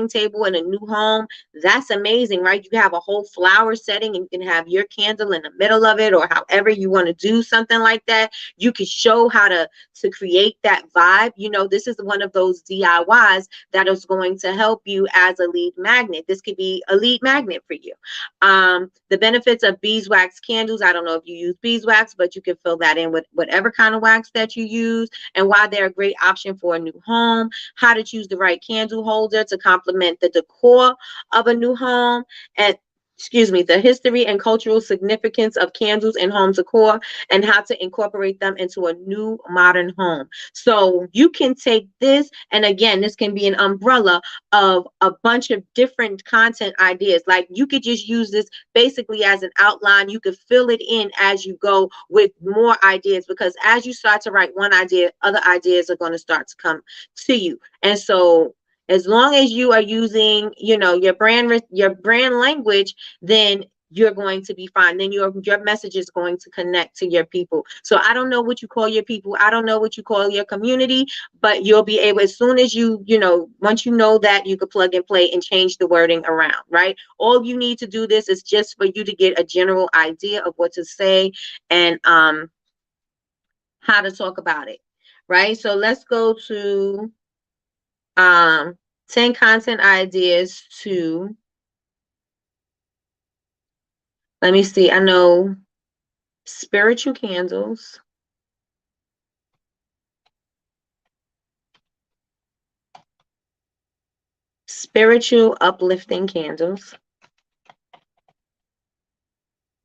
table in a new home. That's amazing, right? You have a whole flower setting and you can have your candle in the middle of it, or however you want to do something like that. You can show how to create that vibe. You know, this is one of those DIYs that is going to help you as a lead magnet. This could be a lead magnet for you. The benefits of beeswax candles. I don't know if you use beeswax, but you can fill that in with whatever kind of wax that you use, and why they're a great option for a new home. How to choose the right candle holder to complement the decor of a new home, and the history and cultural significance of candles in home decor, and how to incorporate them into a new modern home. So you can take this, and again, this can be an umbrella of a bunch of different content ideas. Like, you could just use this basically as an outline. You could fill it in as you go with more ideas, because as you start to write one idea, other ideas are going to start to come to you. And so as long as you are using, you know, your brand language, then you're going to be fine. Then your message is going to connect to your people. So I don't know what you call your people. I don't know what you call your community, but you'll be able, as soon as you know, once you know that, you could plug and play and change the wording around, right? All you need to do this is just for you to get a general idea of what to say and how to talk about it, right? So let's go to 10 content ideas to, let me see, I know spiritual candles, spiritual uplifting candles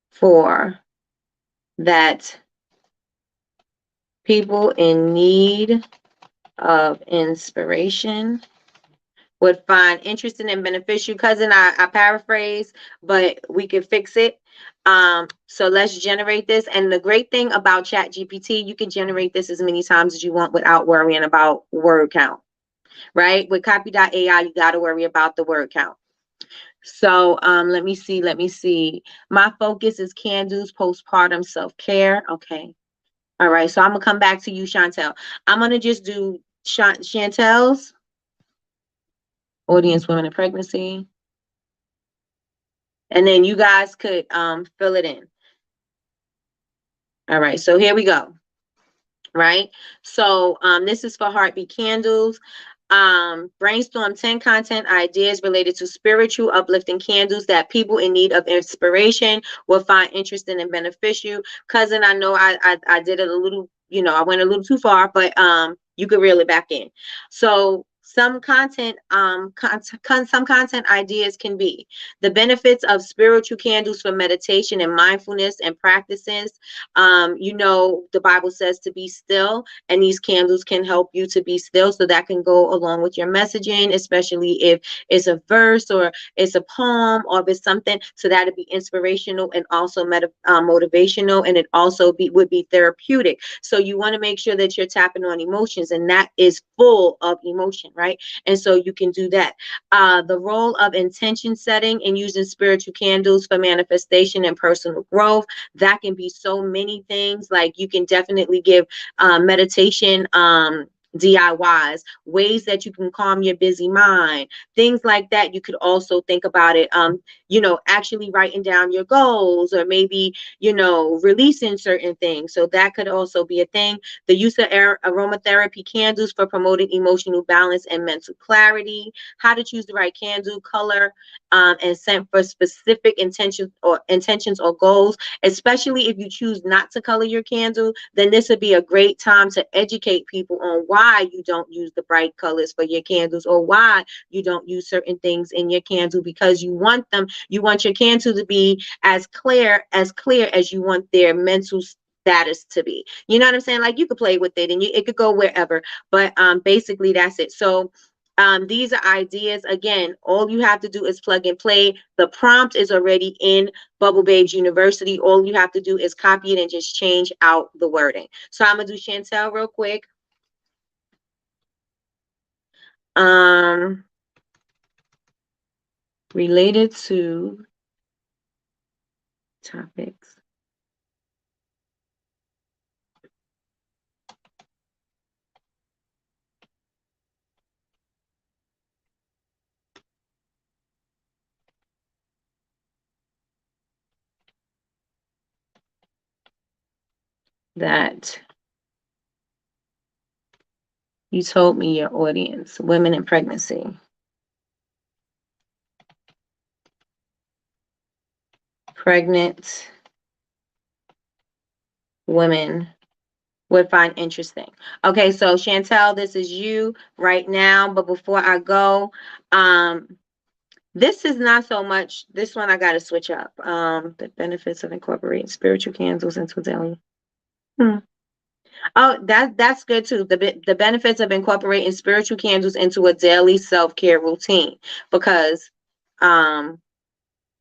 for that people in need of inspiration would find interesting and beneficial. Cousin, I paraphrase, but we can fix it. So let's generate this. And the great thing about Chat GPT, you can generate this as many times as you want without worrying about word count, right? With copy.ai, you got to worry about the word count. So let me see. My focus is candles, postpartum self-care. Okay. All right. So I'm going to come back to you, Chantel. I'm going to just do Chantel's audience, women in pregnancy. And then you guys could fill it in. All right. So here we go. Right. So this is for Heartbeat Candles. Brainstorm 10 content ideas related to spiritual uplifting candles that people in need of inspiration will find interesting and beneficial. Cousin, I know I did it a little, you know, I went a little too far, but you could reel it back in. So some content ideas can be the benefits of spiritual candles for meditation and mindfulness and practices. You know, the Bible says to be still, and these candles can help you to be still. So that can go along with your messaging, especially if it's a verse or it's a poem or if it's something. So that'd be inspirational and also motivational, and it also would be therapeutic. So you want to make sure that you're tapping on emotions, and that is full of emotion, right? And so you can do that. The role of intention setting and using spiritual candles for manifestation and personal growth. That can be so many things. Like, you can definitely give meditation DIYs, ways that you can calm your busy mind, things like that. You could also think about it, actually writing down your goals, or maybe, releasing certain things. So that could also be a thing. The use of aromatherapy candles for promoting emotional balance and mental clarity. How to choose the right candle, color, and scent for specific intentions or goals. Especially if you choose not to color your candle, then this would be a great time to educate people on why you don't use the bright colors for your candles, or why you don't use certain things in your candle, because you want your candle to be as clear as you want their mental status to be. You know what I'm saying? Like, you could play with it, and it could go wherever, but basically that's it. So these are ideas. Again, all you have to do is plug and play. The prompt is already in Bubble Babes University. All you have to do is copy it and just change out the wording. So I'm gonna do Chantel real quick. Related to topics that you told me your audience, women in pregnancy. Pregnant women would find interesting. Okay, so Chantel, this is you right now. But before I go, this is not so much. This one I got to switch up. The benefits of incorporating spiritual candles into daily. Oh, that's good too. The benefits of incorporating spiritual candles into a daily self-care routine, because um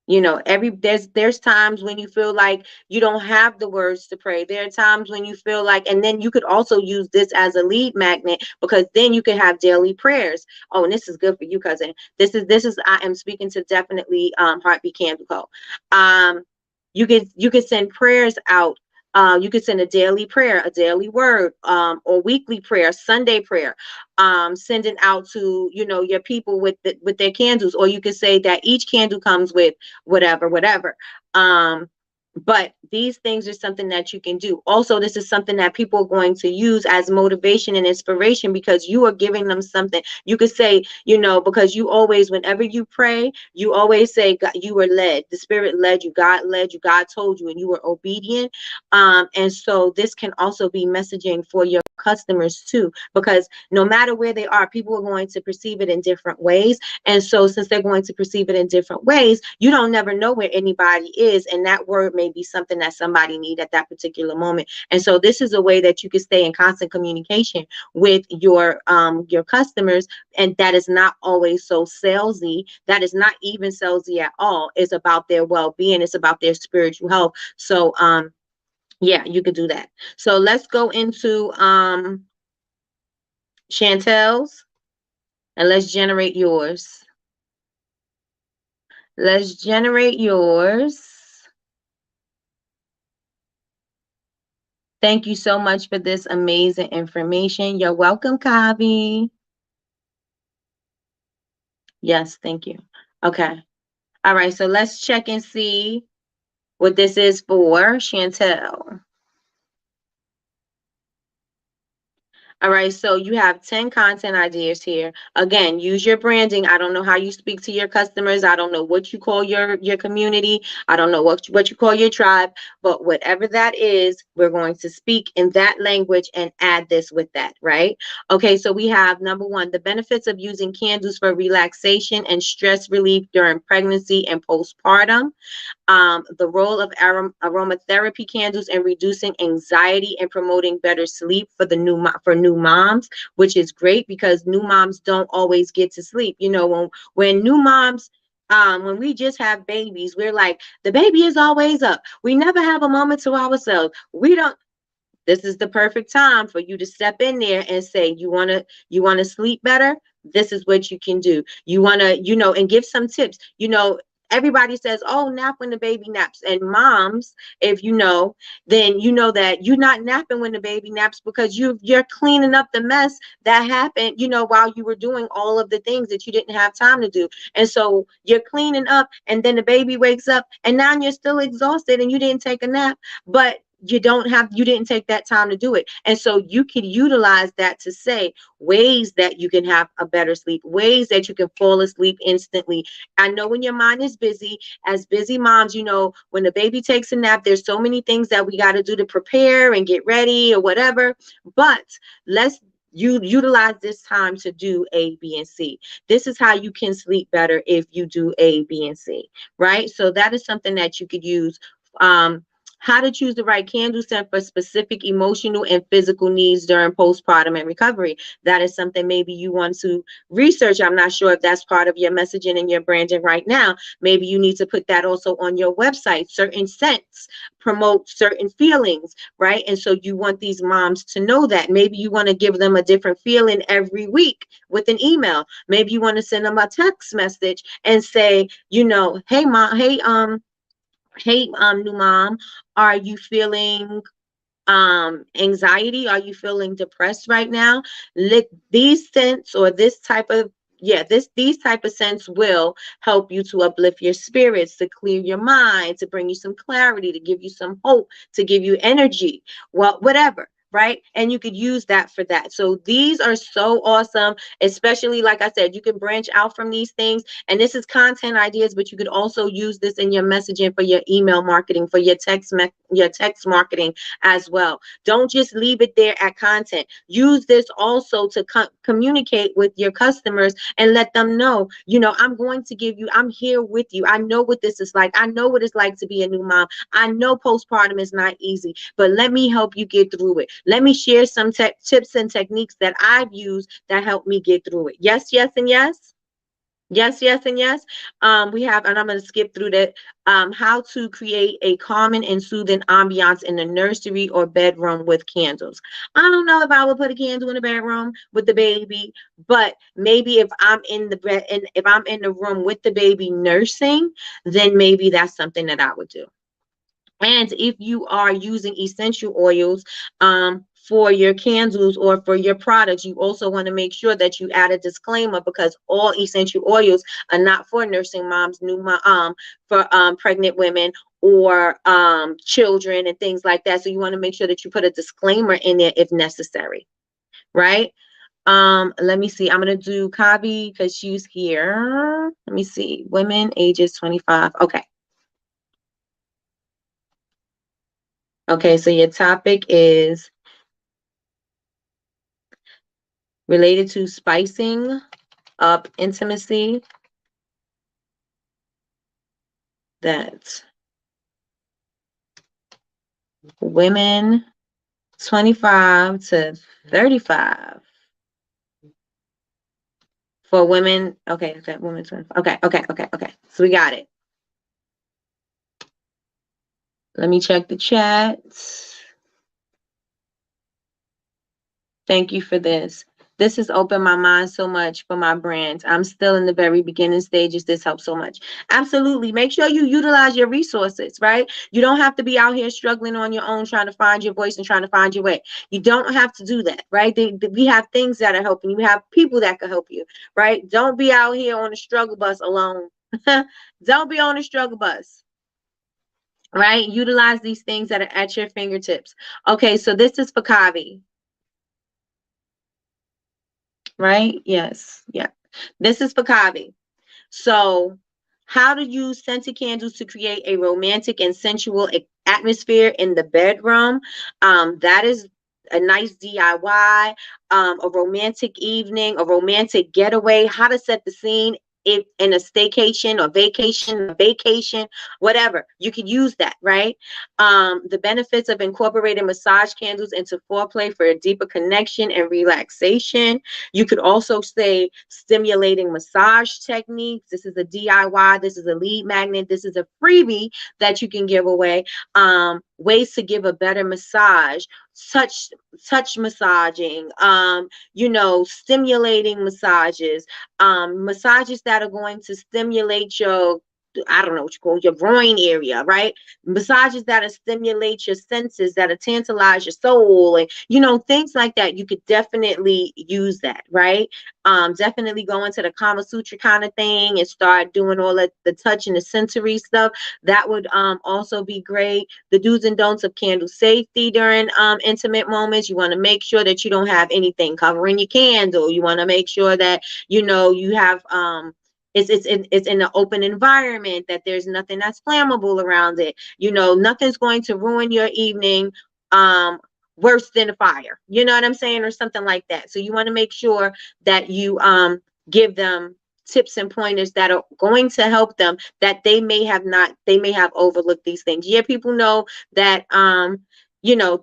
there's times when you feel like you don't have the words to pray. There are times when you feel like, and then you could also use this as a lead magnet, because then you can have daily prayers. Oh, and this is good for you, cousin. This is I am speaking to definitely Heartbeat Candle Co. You could send prayers out. You could send a daily prayer, a daily word, or weekly prayer, Sunday prayer, sending out to your people with their candles. Or you could say that each candle comes with whatever. But these things are something that you can do. Also, this is something that people are going to use as motivation and inspiration, because you are giving them something. You could say, because you always, whenever you pray, you always say, God, you were led, the Spirit led you, God told you, and you were obedient. And so this can also be messaging for your customers too, because no matter where they are, people are going to perceive it in different ways. And so since they're going to perceive it in different ways, you don't never know where anybody is, and that word may be something that somebody need at that particular moment. And so this is a way that you can stay in constant communication with your customers, and that is not always so salesy. That is not even salesy at all. It's about their well-being. It's about their spiritual health. So yeah, you could do that. So let's go into Chantel's, and let's generate yours. Let's generate yours. Thank you so much for this amazing information. You're welcome, Kavi. Yes, thank you. Okay. All right, so let's check and see what this is for Chantel. All right, so you have 10 content ideas here. Again, use your branding. I don't know how you speak to your customers. I don't know what you call your community. I don't know what you call your tribe, but whatever that is, we're going to speak in that language and add this with that, right? Okay, so we have number 1, the benefits of using candles for relaxation and stress relief during pregnancy and postpartum. The role of aromatherapy candles in reducing anxiety and promoting better sleep for new moms, which is great, because new moms don't always get to sleep. When new moms, when we just have babies, we're like, the baby is always up. We never have a moment to ourselves. We don't. This is the perfect time for you to step in there and say, you want to sleep better? This is what you can do. You want to, and give some tips. Everybody says, oh, nap when the baby naps. And moms, if you know, then you know that you're not napping when the baby naps, because you're cleaning up the mess that happened, while you were doing all of the things that you didn't have time to do. And so you're cleaning up, and then the baby wakes up, and now you're still exhausted and you didn't take a nap, but you didn't take that time to do it. And so you can utilize that to say ways that you can have a better sleep, ways that you can fall asleep instantly. I know when your mind is busy, as busy moms, when the baby takes a nap, there's so many things that we got to do to prepare and get ready or whatever. But let's utilize this time to do A, B, and C. This is how you can sleep better if you do A, B, and C, right? So that is something that you could use. How to choose the right candle scent for specific emotional and physical needs during postpartum and recovery. That is something maybe you want to research. I'm not sure if that's part of your messaging and your branding right now. Maybe you need to put that also on your website. Certain scents promote certain feelings, right? And so you want these moms to know that. Maybe you want to give them a different feeling every week with an email. Maybe you want to send them a text message and say, hey mom, hey, new mom, are you feeling anxiety? Are you feeling depressed right now? These scents or this type of these type of scents will help you to uplift your spirits, to clear your mind, to bring you some clarity, to give you some hope, to give you energy, well, whatever, right? And you could use that for that. So these are so awesome, especially like I said, you can branch out from these things. And this is content ideas, but you could also use this in your messaging for your email marketing, for your text marketing as well. Don't just leave it there at content. Use this also to communicate with your customers and let them know, I'm here with you. I know what this is like. I know what it's like to be a new mom. I know postpartum is not easy, but let me help you get through it. Let me share some tips and techniques that I've used that help me get through it. Yes, yes, and yes. Yes, yes, and yes. We have, and I'm going to skip through that. How to create a calming and soothing ambiance in the nursery or bedroom with candles. I don't know if I would put a candle in the bedroom with the baby, but maybe if I'm in the bed and if I'm in the room with the baby nursing, then maybe that's something that I would do. And if you are using essential oils for your candles or for your products, you also want to make sure that you add a disclaimer, because all essential oils are not for nursing moms, for pregnant women or children and things like that. So you want to make sure that you put a disclaimer in there if necessary, right? Let me see. I'm gonna do Kavi because she's here. Let me see. Women ages 25. Okay. Okay, so your topic is related to spicing up intimacy, that women 25 to 35. For women, okay, that women 25. Okay. So we got it. Let me check the chat. Thank you for this. This has opened my mind so much for my brand. I'm still in the very beginning stages. This helps so much. Absolutely. Make sure you utilize your resources, right? You don't have to be out here struggling on your own, trying to find your voice and trying to find your way. You don't have to do that, right? We have things that are helping you. We have people that can help you, right? Don't be out here on the struggle bus alone. Don't be on the struggle bus, right? Utilize these things that are at your fingertips. Okay, so this is for Kavi. Right? Yes. Yeah. This is for Kavi. So, how to use scented candles to create a romantic and sensual atmosphere in the bedroom. That is a nice DIY, a romantic evening, a romantic getaway, how to set the scene. If in a staycation or vacation, whatever, you could use that, right? The benefits of incorporating massage candles into foreplay for a deeper connection and relaxation. You could also say stimulating massage techniques. This is a DIY. This is a lead magnet. This is a freebie that you can give away. Ways to give a better massage, touch massaging, stimulating massages, massages that are going to stimulate your I don't know what you call your groin area, right? Massages that'll stimulate your senses, that'll tantalize your soul, and things like that. You could definitely use that, right? Definitely go into the Kama Sutra kind of thing and start doing all of the touch and the sensory stuff. That would also be great. The do's and don'ts of candle safety during intimate moments. You want to make sure that you don't have anything covering your candle. You want to make sure that you have it's in an open environment, that there's nothing that's flammable around it. Nothing's going to ruin your evening worse than a fire. You know what I'm saying? Or something like that. So you want to make sure that you give them tips and pointers that are going to help them, that they may have overlooked these things. Yeah, people know that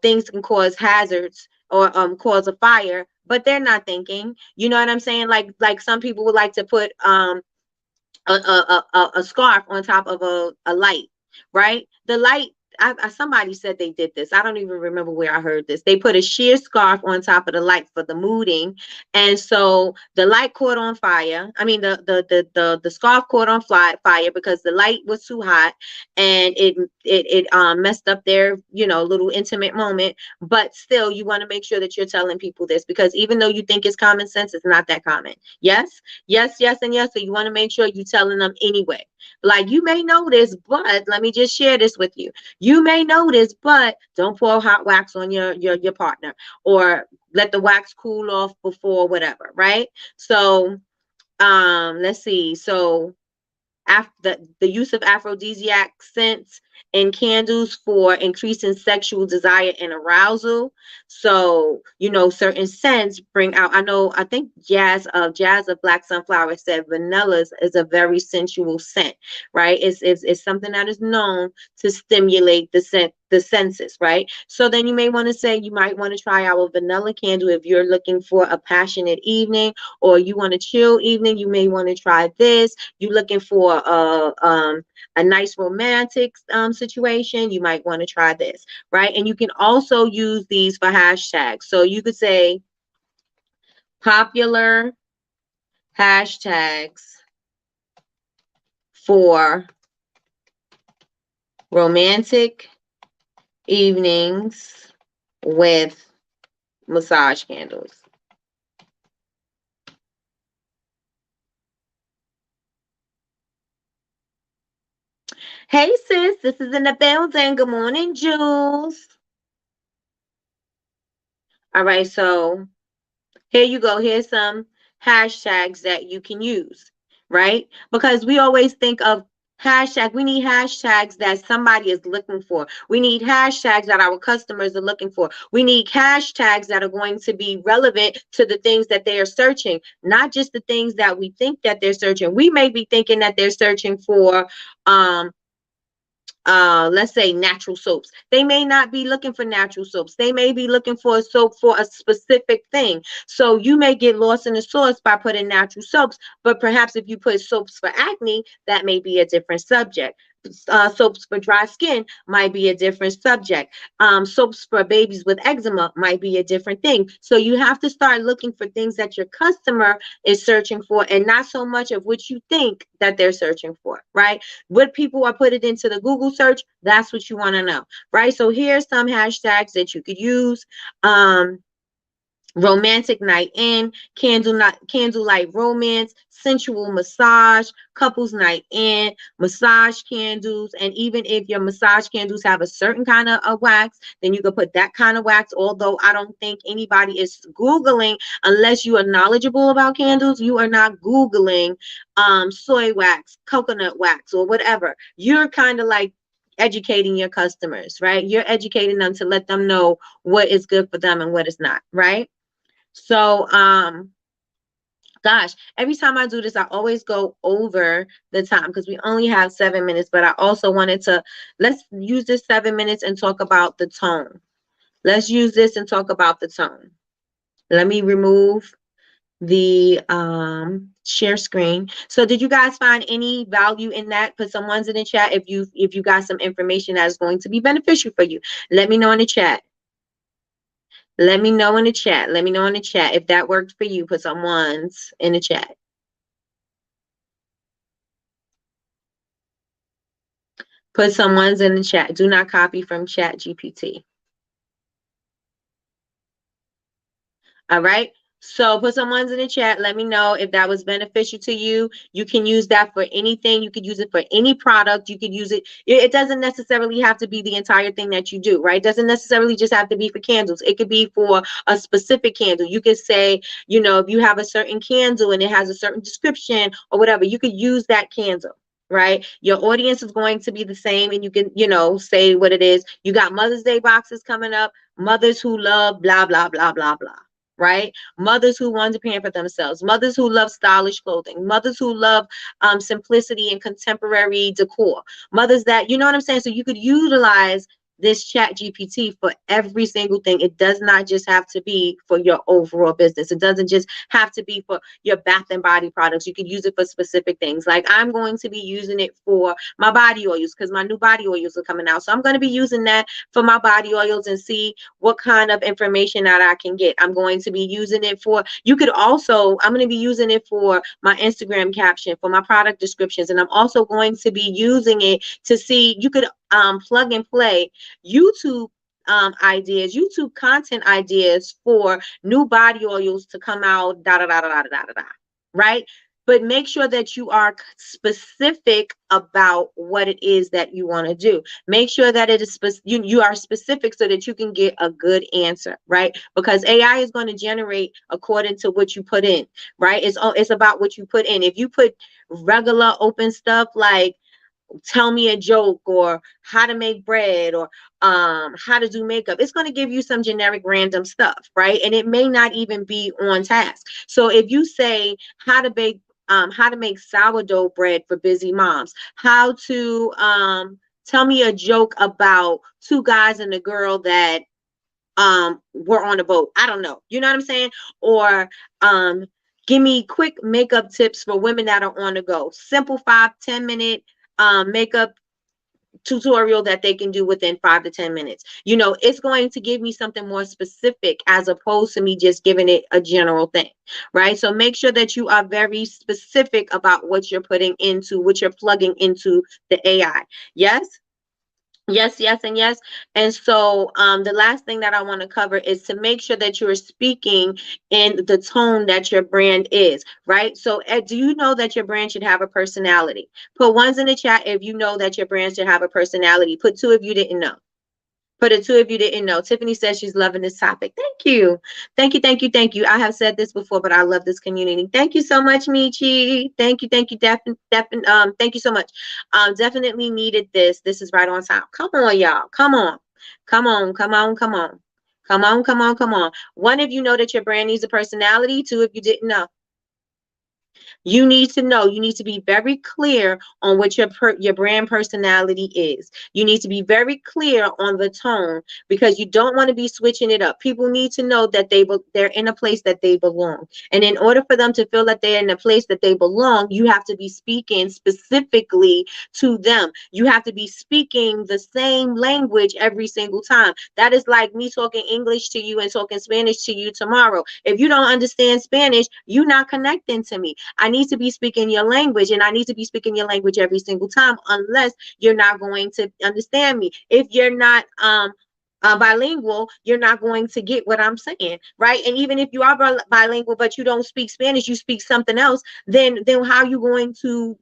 things can cause hazards or cause a fire, but they're not thinking. You know what I'm saying? Like some people would like to put a scarf on top of a light, right? The light, somebody said they did this. I don't even remember where I heard this. They put a sheer scarf on top of the light for the mooting, and so the light caught on fire. I mean, the scarf caught on fire because the light was too hot, and it messed up their little intimate moment. But still, you want to make sure that you're telling people this, because even though you think it's common sense, it's not that common. Yes, yes, yes, and yes. So you want to make sure you're telling them anyway. Like, you may know this, but let me just share this with you. You may know this, but don't pour hot wax on your partner, or let the wax cool off before whatever, right? So let's see. So after the use of aphrodisiac scents and candles for increasing sexual desire and arousal. So certain scents bring out, I think Jazz of Black Sunflower said vanilla is a very sensual scent, right? It's something that is known to stimulate the senses, right? So then you might want to try our vanilla candle if you're looking for a passionate evening, or you want a chill evening. You may want to try this. You're looking for a nice romantic situation, you might want to try this, right? And you can also use these for hashtags. So you could say popular hashtags for romantic evenings with massage candles. Hey sis, this is in the building. Good morning, Jules. All right, so here you go. Here's some hashtags that you can use, right? Because we always think of we need hashtags that somebody is looking for. We need hashtags that our customers are looking for. We need hashtags that are going to be relevant to the things that they are searching, not just the things that we think that they're searching. We may be thinking that they're searching for let's say natural soaps. They may not be looking for natural soaps. They may be looking for a soap for a specific thing. So you may get lost in the sauce by putting natural soaps, but perhaps if you put soaps for acne, that may be a different subject. Soaps for dry skin might be a different subject. Soaps for babies with eczema might be a different thing. So you have to start looking for things that your customer is searching for, and not so much of what you think that they're searching for, right? What people are putting into the Google search, that's what you want to know, right? So here's some hashtags that you could use. Romantic night in, candlelight romance, sensual massage, couples night in, massage candles. And even if your massage candles have a certain kind of wax, then you can put that kind of wax. Although I don't think anybody is Googling, unless you are knowledgeable about candles, you are not Googling soy wax, coconut wax, or whatever. You're kind of like educating your customers, right? You're educating them to let them know what is good for them and what is not, right? So, gosh, every time I do this, I always go over the time because we only have 7 minutes, but I also wanted to, let's use this 7 minutes and talk about the tone. Let's use this and talk about the tone. Let me remove the share screen. So did you guys find any value in that? Put some ones in the chat if you got some information that is going to be beneficial for you. Let me know in the chat. Let me know in the chat. Let me know in the chat if that worked for you. Put some ones in the chat. Put someone's in the chat. Do not copy from Chat GPT. All right. So put some ones in the chat. Let me know if that was beneficial to you. You can use that for anything. You could use it for any product. You could use it. It doesn't necessarily have to be the entire thing that you do, right? It doesn't necessarily just have to be for candles. It could be for a specific candle. You could say, you know, if you have a certain candle and it has a certain description or whatever, you could use that candle. Right, your audience is going to be the same, and you can, you know, say what it is. You got Mother's Day boxes coming up, mothers who love blah blah blah blah blah, right? Mothers who want to pamper themselves, mothers who love stylish clothing, mothers who love simplicity and contemporary decor, mothers that, you know what I'm saying? So you could utilize this Chat GPT for every single thing. It does not just have to be for your overall business. It doesn't just have to be for your bath and body products. You could use it for specific things. Like I'm going to be using it for my body oils because my new body oils are coming out. So I'm going to be using that for my body oils and see what kind of information that I can get. I'm going to be using it for, you could also, I'm going to be using it for my Instagram caption, for my product descriptions. And I'm also going to be using it to see, you could plug and play YouTube ideas, YouTube content ideas for new body oils to come out, da da da da da da da da, right? But make sure that you are specific about what it is that you want to do. Make sure that it is you are specific so that you can get a good answer, right? Because AI is going to generate according to what you put in, right? It's about what you put in. If you put regular open stuff like tell me a joke or how to make bread or how to do makeup, it's going to give you some generic random stuff, right? And it may not even be on task. So if you say how to make sourdough bread for busy moms, how to tell me a joke about two guys and a girl that were on a boat, I don't know, you know what I'm saying? Or give me quick makeup tips for women that are on the go, simple 5-10 minute makeup tutorial that they can do within 5 to 10 minutes. You know, it's going to give me something more specific as opposed to me just giving it a general thing, right? So make sure that you are very specific about what you're putting into, what you're plugging into the AI. Yes. Yes, yes, and yes. And so the last thing that I want to cover is to make sure that you're speaking in the tone that your brand is, right? So do you know that your brand should have a personality? Put ones in the chat if you know that your brand should have a personality. Put two if you didn't know. For the two of you didn't know, Tiffany says she's loving this topic. Thank you. Thank you, thank you, thank you. I have said this before, but I love this community. Thank you so much, Michi. Thank you, thank you, thank you so much. Definitely needed this. This is right on time. Come on, y'all. Come on. Come on, come on, come on. Come on, come on, come on. One of you know that your brand needs a personality. Two of you didn't know. You need to know, you need to be very clear on what your brand personality is. You need to be very clear on the tone because you don't want to be switching it up. People need to know that they're in a place that they belong. And in order for them to feel that they're in a place that they belong, you have to be speaking specifically to them. You have to be speaking the same language every single time. That is like me talking English to you and talking Spanish to you tomorrow. If you don't understand Spanish, you're not connecting to me. I need to be speaking your language, and I need to be speaking your language every single time, unless you're not going to understand me. If you're not bilingual, you're not going to get what I'm saying, right? And even if you are bilingual, but you don't speak Spanish, you speak something else, then how are you going to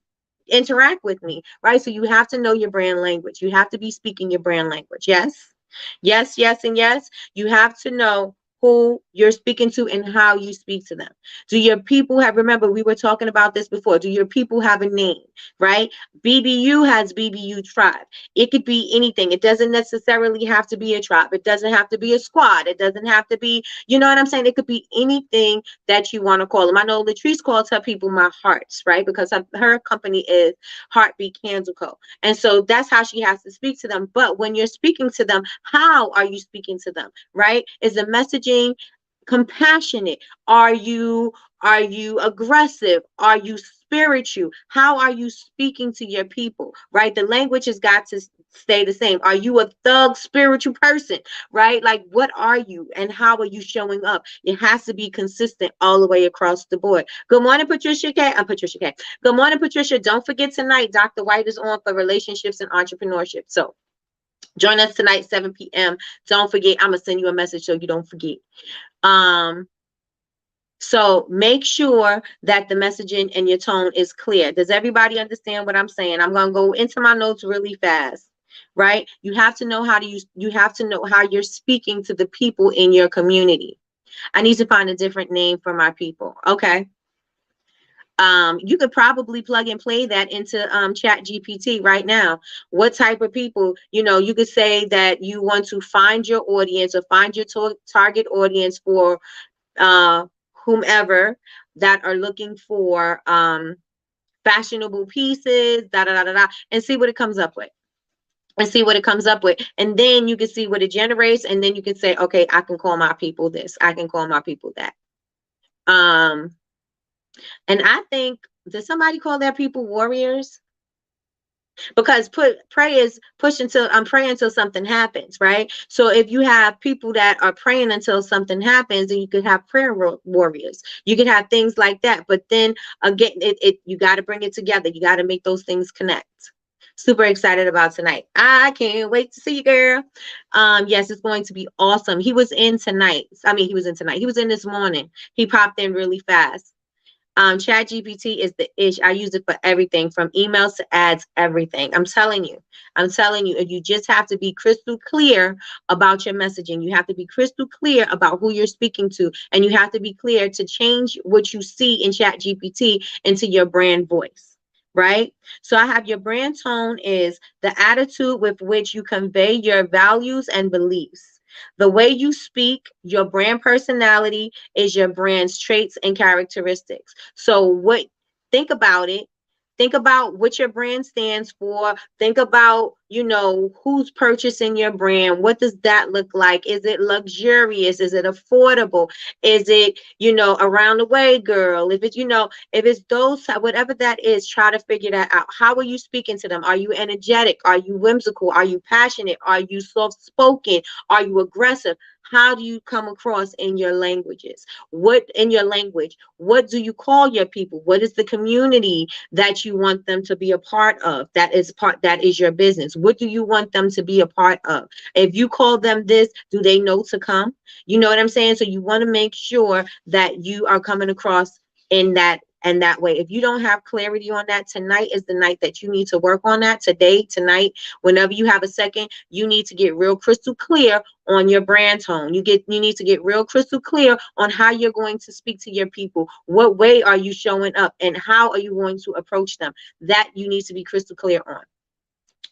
interact with me, right? So you have to know your brand language. You have to be speaking your brand language. Yes, yes, yes, and yes. You have to know who you're speaking to and how you speak to them. Do your people have, remember, we were talking about this before, do your people have a name, right? BBU has BBU tribe. It could be anything. It doesn't necessarily have to be a tribe. It doesn't have to be a squad. It doesn't have to be, you know what I'm saying? It could be anything that you want to call them. I know Latrice calls her people my hearts, right? Because her company is Heartbeat Candle Co. And so that's how she has to speak to them. But when you're speaking to them, how are you speaking to them, right? Is the messaging compassionate? Are you Are you aggressive? Are you spiritual? How are you speaking to your people, right? The language has got to stay the same. Are you a thug spiritual person, right? Like, what are you and how are you showing up? It has to be consistent all the way across the board. Good morning, Patricia K. I'm Patricia K. Good morning, Patricia. Don't forget tonight, Dr. White is on for relationships and entrepreneurship. So join us tonight, 7 p.m. Don't forget, I'm going to send you a message so you don't forget. So make sure that the messaging and your tone is clear. Does everybody understand what I'm saying? I'm going to go into my notes really fast, right? You have to know how to use, you have to know how you're speaking to the people in your community. I need to find a different name for my people. Okay. You could probably plug and play that into chat GPT right now. What type of people, you could say that you want to find your audience or find your target audience for uh, whomever that are looking for fashionable pieces, da da da da da, and see what it comes up with. And see what it comes up with. And then you can see what it generates. And then you can say, okay, I can call my people this. I can call my people that. And I think, does somebody call their people warriors? Because pray is push until I'm praying until something happens, right? So if you have people that are praying until something happens, then you could have prayer warriors. You could have things like that. But then again, you got to bring it together. You got to make those things connect. Super excited about tonight. I can't wait to see you, girl. Yes, it's going to be awesome. He was in tonight. I mean, he was in tonight. He was in this morning. He popped in really fast. Chat GPT is the ish. I use it for everything from emails to ads, everything. I'm telling you, you just have to be crystal clear about your messaging. You have to be crystal clear about who you're speaking to, and you have to be clear to change what you see in Chat GPT into your brand voice. Right? So I have your brand tone is the attitude with which you convey your values and beliefs. The way you speak, your brand personality is your brand's traits and characteristics. So think about it. Think about what your brand stands for. Think about, who's purchasing your brand. What does that look like? Is it luxurious? Is it affordable? Is it, around the way, girl? If it's, if it's those, whatever that is, try to figure that out. How are you speaking to them? Are you energetic? Are you whimsical? Are you passionate? Are you soft spoken? Are you aggressive? How do you come across in your languages? What do you call your people? What is the community that you want them to be a part of? That is your business. What do you want them to be a part of? If you call them this, do they know to come? You know what I'm saying? So you want to make sure that you are coming across in that and that way. If you don't have clarity on that, tonight is the night that you need to work on that. Today, tonight, whenever you have a second, you need to get real crystal clear on your brand tone. You need to get real crystal clear on how you're going to speak to your people. What way are you showing up and how are you going to approach them? That you need to be crystal clear on.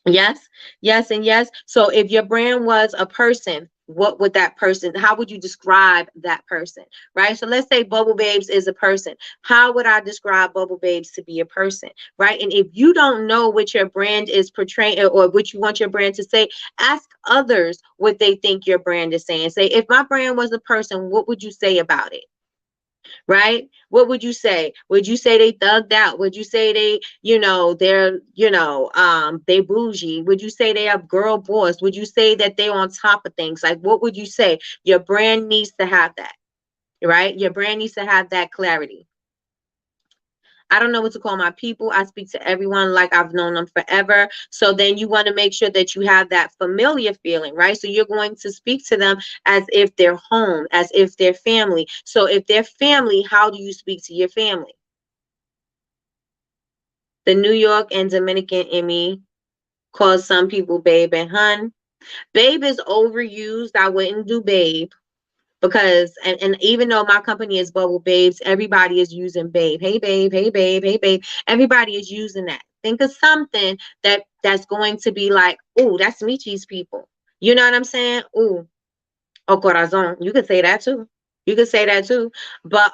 Yes, yes, and yes. So if your brand was a person, what would that person, how would you describe that person? Right? So let's say Bubble Babes is a person. How would I describe Bubble Babes to be a person? Right? And if you don't know what your brand is portraying or what you want your brand to say, ask others what they think your brand is saying. Say, if my brand was a person, what would you say about it? Right? What would you say? Would you say they thugged out? Would you say they bougie? Would you say they have girl boss? Would you say that they're on top of things? Like, what would you say? Your brand needs to have that, right? Your brand needs to have that clarity. I don't know what to call my people. I speak to everyone like I've known them forever. So then you want to make sure that you have that familiar feeling, right? So you're going to speak to them as if they're home, as if they're family. So if they're family, how do you speak to your family? The New York and Dominican in me calls some people babe and hun. Babe is overused. I wouldn't do babe. Because and even though my company is Bubble Babes, everybody is using babe. Hey babe, hey babe, hey babe. Everybody is using that. Think of something that's going to be like, oh, that's Michi's people. You know what I'm saying? Oh, corazon. You could say that too. You could say that too. But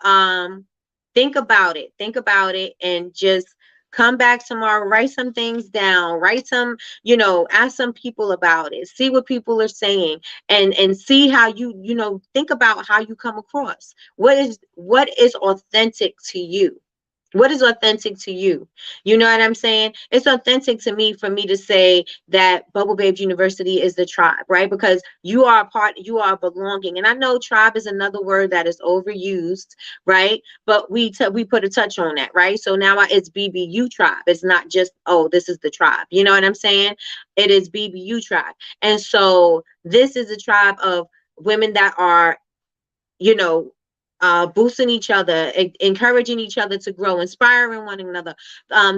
think about it. Think about it and just Come back tomorrow, write some things down, write some, ask some people about it, see what people are saying, and see how think about how you come across. What is authentic to you? What is authentic to you? You know what I'm saying? It's authentic to me for me to say that Bubble Babes University is the tribe, right? Because you are a part, you are belonging. And I know tribe is another word that is overused, right? But we put a touch on that, right? So now it's BBU tribe. It's not just, oh, this is the tribe. You know what I'm saying? It is BBU tribe. And so this is a tribe of women that are, you know, boosting each other, encouraging each other to grow, inspiring one another.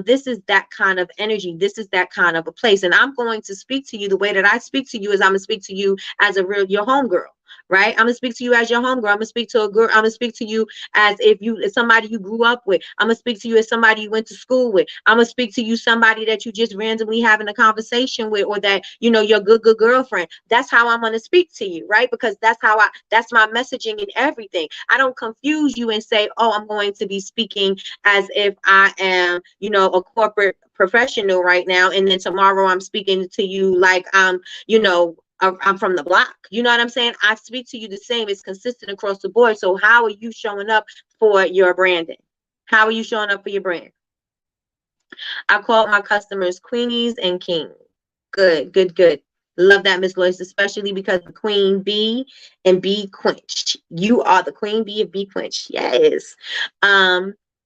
This is that kind of energy. This is that kind of a place. And I'm going to speak to you the way that I speak to you is I'm going to speak to you as your homegirl. Right? I'm gonna speak to you as your homegirl. I'm gonna speak to a girl. I'm gonna speak to you as if somebody you grew up with. I'm gonna speak to you as somebody you went to school with. I'm gonna speak to you somebody that you just randomly having a conversation with, or that your good girlfriend. That's how I'm gonna speak to you, right? Because that's my messaging and everything. I don't confuse you and say, oh, I'm going to be speaking as if I am, a corporate professional right now, and then tomorrow I'm speaking to you like I'm from the block. You know what I'm saying? I speak to you the same. It's consistent across the board. So how are you showing up for your branding? How are you showing up for your brand? I call my customers queenies and kings. Good, good, good. Love that, Miss Lois, especially because the queen bee and bee quenched. You are the queen bee and bee quenched. Yes.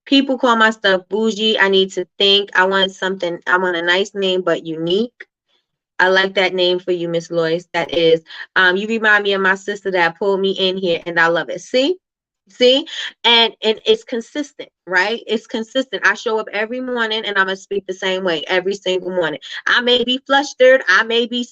People call my stuff bougie. I need to think. I want a nice name, but unique. I like that name for you, Miss Lois. That is, you remind me of my sister that pulled me in here, and I love it. See, and it's consistent, right? It's consistent. I show up every morning, and I'm gonna speak the same way every single morning. I may be flustered, I may be,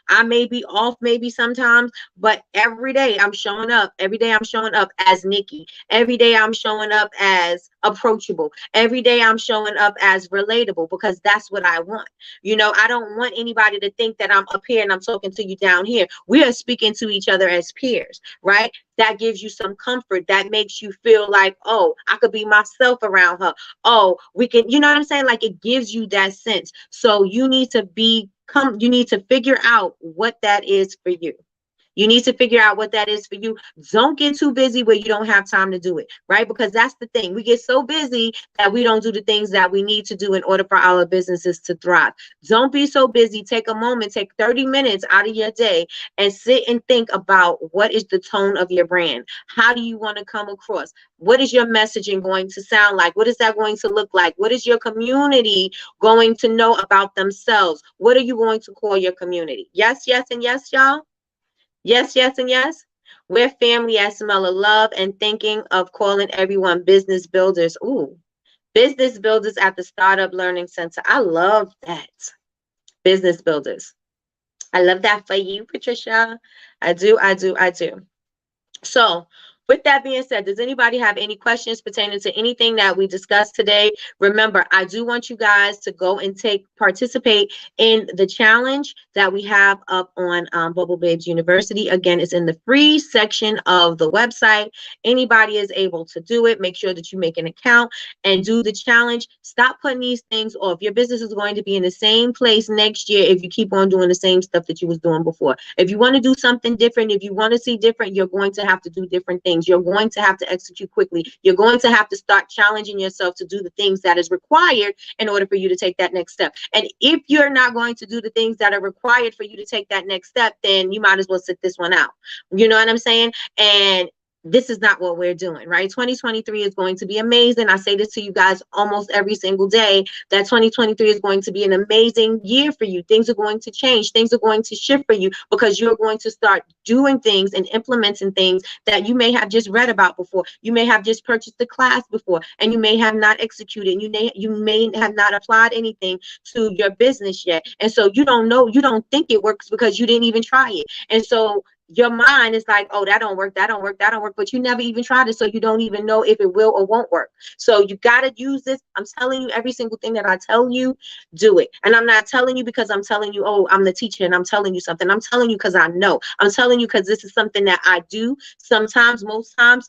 I may be off, maybe sometimes, but every day I'm showing up. Every day I'm showing up as Nikki. Every day I'm showing up as approachable. Every day I'm showing up as relatable because that's what I want. I don't want anybody to think that I'm up here and I'm talking to you down here. We are speaking to each other as peers, right? That gives you some comfort. That makes you feel like, oh, I could be myself around her. Oh, we can, you know what I'm saying? Like, it gives you that sense. So you need to figure out what that is for you. You need to figure out what that is for you. Don't get too busy where you don't have time to do it, right? Because that's the thing. We get so busy that we don't do the things that we need to do in order for our businesses to thrive. Don't be so busy. Take a moment, take 30 minutes out of your day and sit and think about what is the tone of your brand. How do you want to come across? What is your messaging going to sound like? What is that going to look like? What is your community going to know about themselves? What are you going to call your community? Yes, yes, and yes, y'all. Yes, yes, and yes. We're family at Smell of Love and thinking of calling everyone business builders. Ooh, business builders at the Startup Learning Center. I love that. Business builders. I love that for you, Patricia. I do, I do, I do. So, with that being said, does anybody have any questions pertaining to anything that we discussed today? Remember, I do want you guys to go and participate in the challenge that we have up on Bubble Babes University. Again, it's in the free section of the website. Anybody is able to do it. Make sure that you make an account and do the challenge. Stop putting these things off. Your business is going to be in the same place next year if you keep on doing the same stuff that you was doing before. If you want to do something different, if you want to see different, you're going to have to do different things. You're going to have to execute quickly. You're going to have to start challenging yourself to do the things that is required in order for you to take that next step. And if you're not going to do the things that are required for you to take that next step, then you might as well sit this one out. You know what I'm saying? And this is not what we're doing, right? 2023 is going to be amazing. I say this to you guys almost every single day, that 2023 is going to be an amazing year for you. Things are going to change. Things are going to shift for you because you're going to start doing things and implementing things that you may have just read about before. You may have just purchased a class before, and you may have not executed. You may have not applied anything to your business yet. And so you don't know, you don't think it works because you didn't even try it. And so your mind is like, oh, that don't work, that don't work, that don't work, but you never even tried it, so you don't even know if it will or won't work. So you got to use this. I'm telling you, every single thing that I tell you, do it. And I'm not telling you because I'm telling you, oh, I'm the teacher and I'm telling you something. I'm telling you because I know. I'm telling you because this is something that I do sometimes, most times.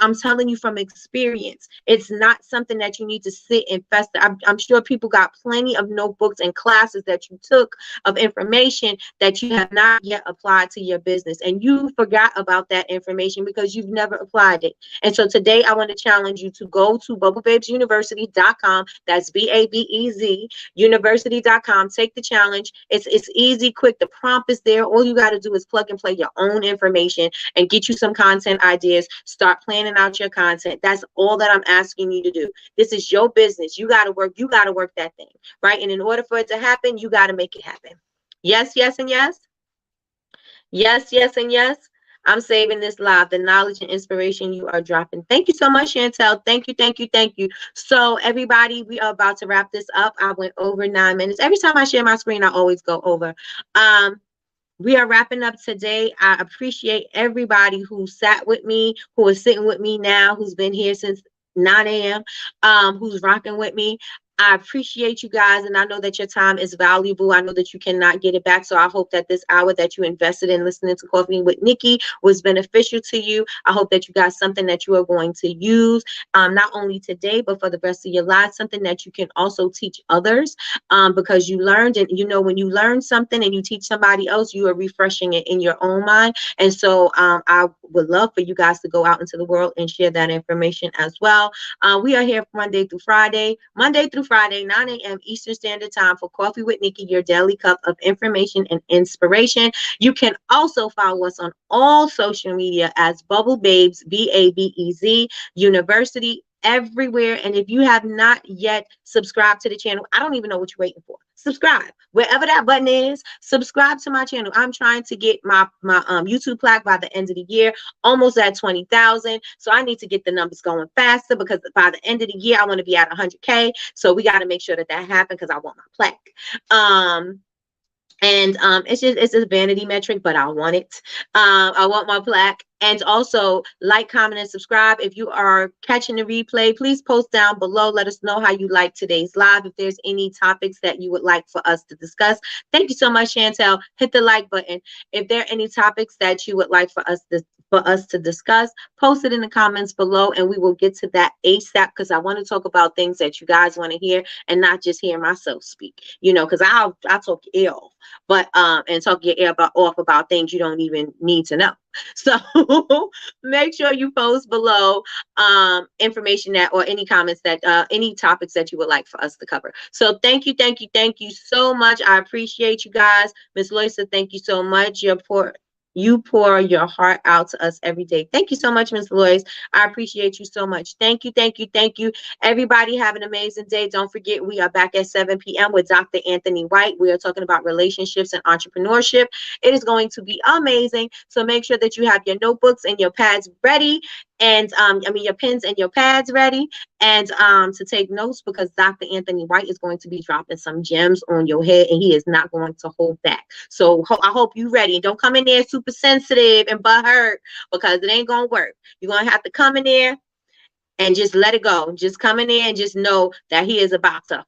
I'm telling you from experience. It's not something that you need to sit and fester. I'm sure people got plenty of notebooks and classes that you took of information that you have not yet applied to your business, and you forgot about that information because you've never applied it. And so today I want to challenge you to go to bubblebabesuniversity.com. That's BABEZ university.com. Take the challenge. It's easy, quick. The prompt is there. All you got to do is plug and play your own information and get you some content ideas. Start planning out your content. That's all that I'm asking you to do. This is your business. You got to work. You got to work that thing, right? And in order for it to happen, you got to make it happen. Yes, yes, and yes. Yes, yes, and yes. I'm saving this live. The knowledge and inspiration you are dropping. Thank you so much, Chantel. Thank you, thank you, thank you. So, everybody, we are about to wrap this up. I went over 9 minutes. Every time I share my screen, I always go over. We are wrapping up today. I appreciate everybody who sat with me, who is sitting with me now, who's been here since 9 a.m., who's rocking with me. I appreciate you guys, and I know that your time is valuable. I know that you cannot get it back, so I hope that this hour that you invested in listening to Coffee with Nikki was beneficial to you. I hope that you got something that you are going to use, not only today, but for the rest of your life, something that you can also teach others, because you learned, and when you learn something and you teach somebody else, you are refreshing it in your own mind. And so I would love for you guys to go out into the world and share that information as well. We are here Monday through Friday, 9 a.m. Eastern Standard Time for Coffee with Nikki, your daily cup of information and inspiration. You can also follow us on all social media as Bubble Babes, BABEZ University, everywhere. And if you have not yet subscribed to the channel, I don't even know what you're waiting for. Subscribe wherever that button is. Subscribe to my channel. I'm trying to get my YouTube plaque by the end of the year, almost at 20,000. So I need to get the numbers going faster, because by the end of the year I want to be at 100K. So we got to make sure that happens, because I want my plaque. And it's a vanity metric, but I want it. I want my plaque. And also, like, comment, and subscribe. If you are catching the replay, please post down below. Let us know how you like today's live. If there's any topics that you would like for us to discuss. Thank you so much, Chantel. Hit the like button. If there are any topics that you would like for us to discuss, post it in the comments below, and we will get to that ASAP, because I want to talk about things that you guys want to hear, and not just hear myself speak. Because I'll talk your ear off, but and talk your ear off about things you don't even need to know. So make sure you post below information that, or any comments that, any topics that you would like for us to cover. So thank you so much. I appreciate you guys. Miss Loisa, thank you so much. You pour your heart out to us every day. Thank you so much, Ms. Lois. I appreciate you so much. Thank you. Everybody have an amazing day. Don't forget, we are back at 7 p.m. with Dr. Anthony White. We are talking about relationships and entrepreneurship. It is going to be amazing. So make sure that you have your notebooks and your pads ready, and your pens and your pads ready, and to take notes, because Dr. Anthony White is going to be dropping some gems on your head, and he is not going to hold back. So I hope you're ready. And don't come in there super sensitive and butthurt, because it ain't gonna work. You're gonna have to come in there and just let it go. Just come in there and just know that he is about to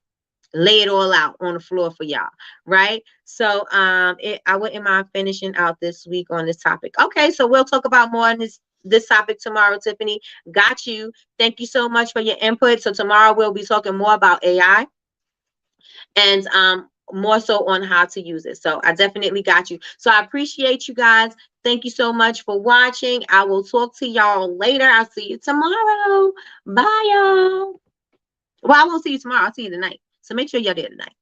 lay it all out on the floor for y'all, right? So I wouldn't mind finishing out this week on this topic. Okay, so we'll talk about more on this topic tomorrow. Tiffany, got you. Thank you so much for your input. So tomorrow we'll be talking more about AI, and more so on how to use it. So I definitely got you. So I appreciate you guys. Thank you so much for watching. I will talk to y'all later. I'll see you tomorrow. Bye, y'all. Well, I won't see you tomorrow. I'll see you tonight. So make sure you're there tonight.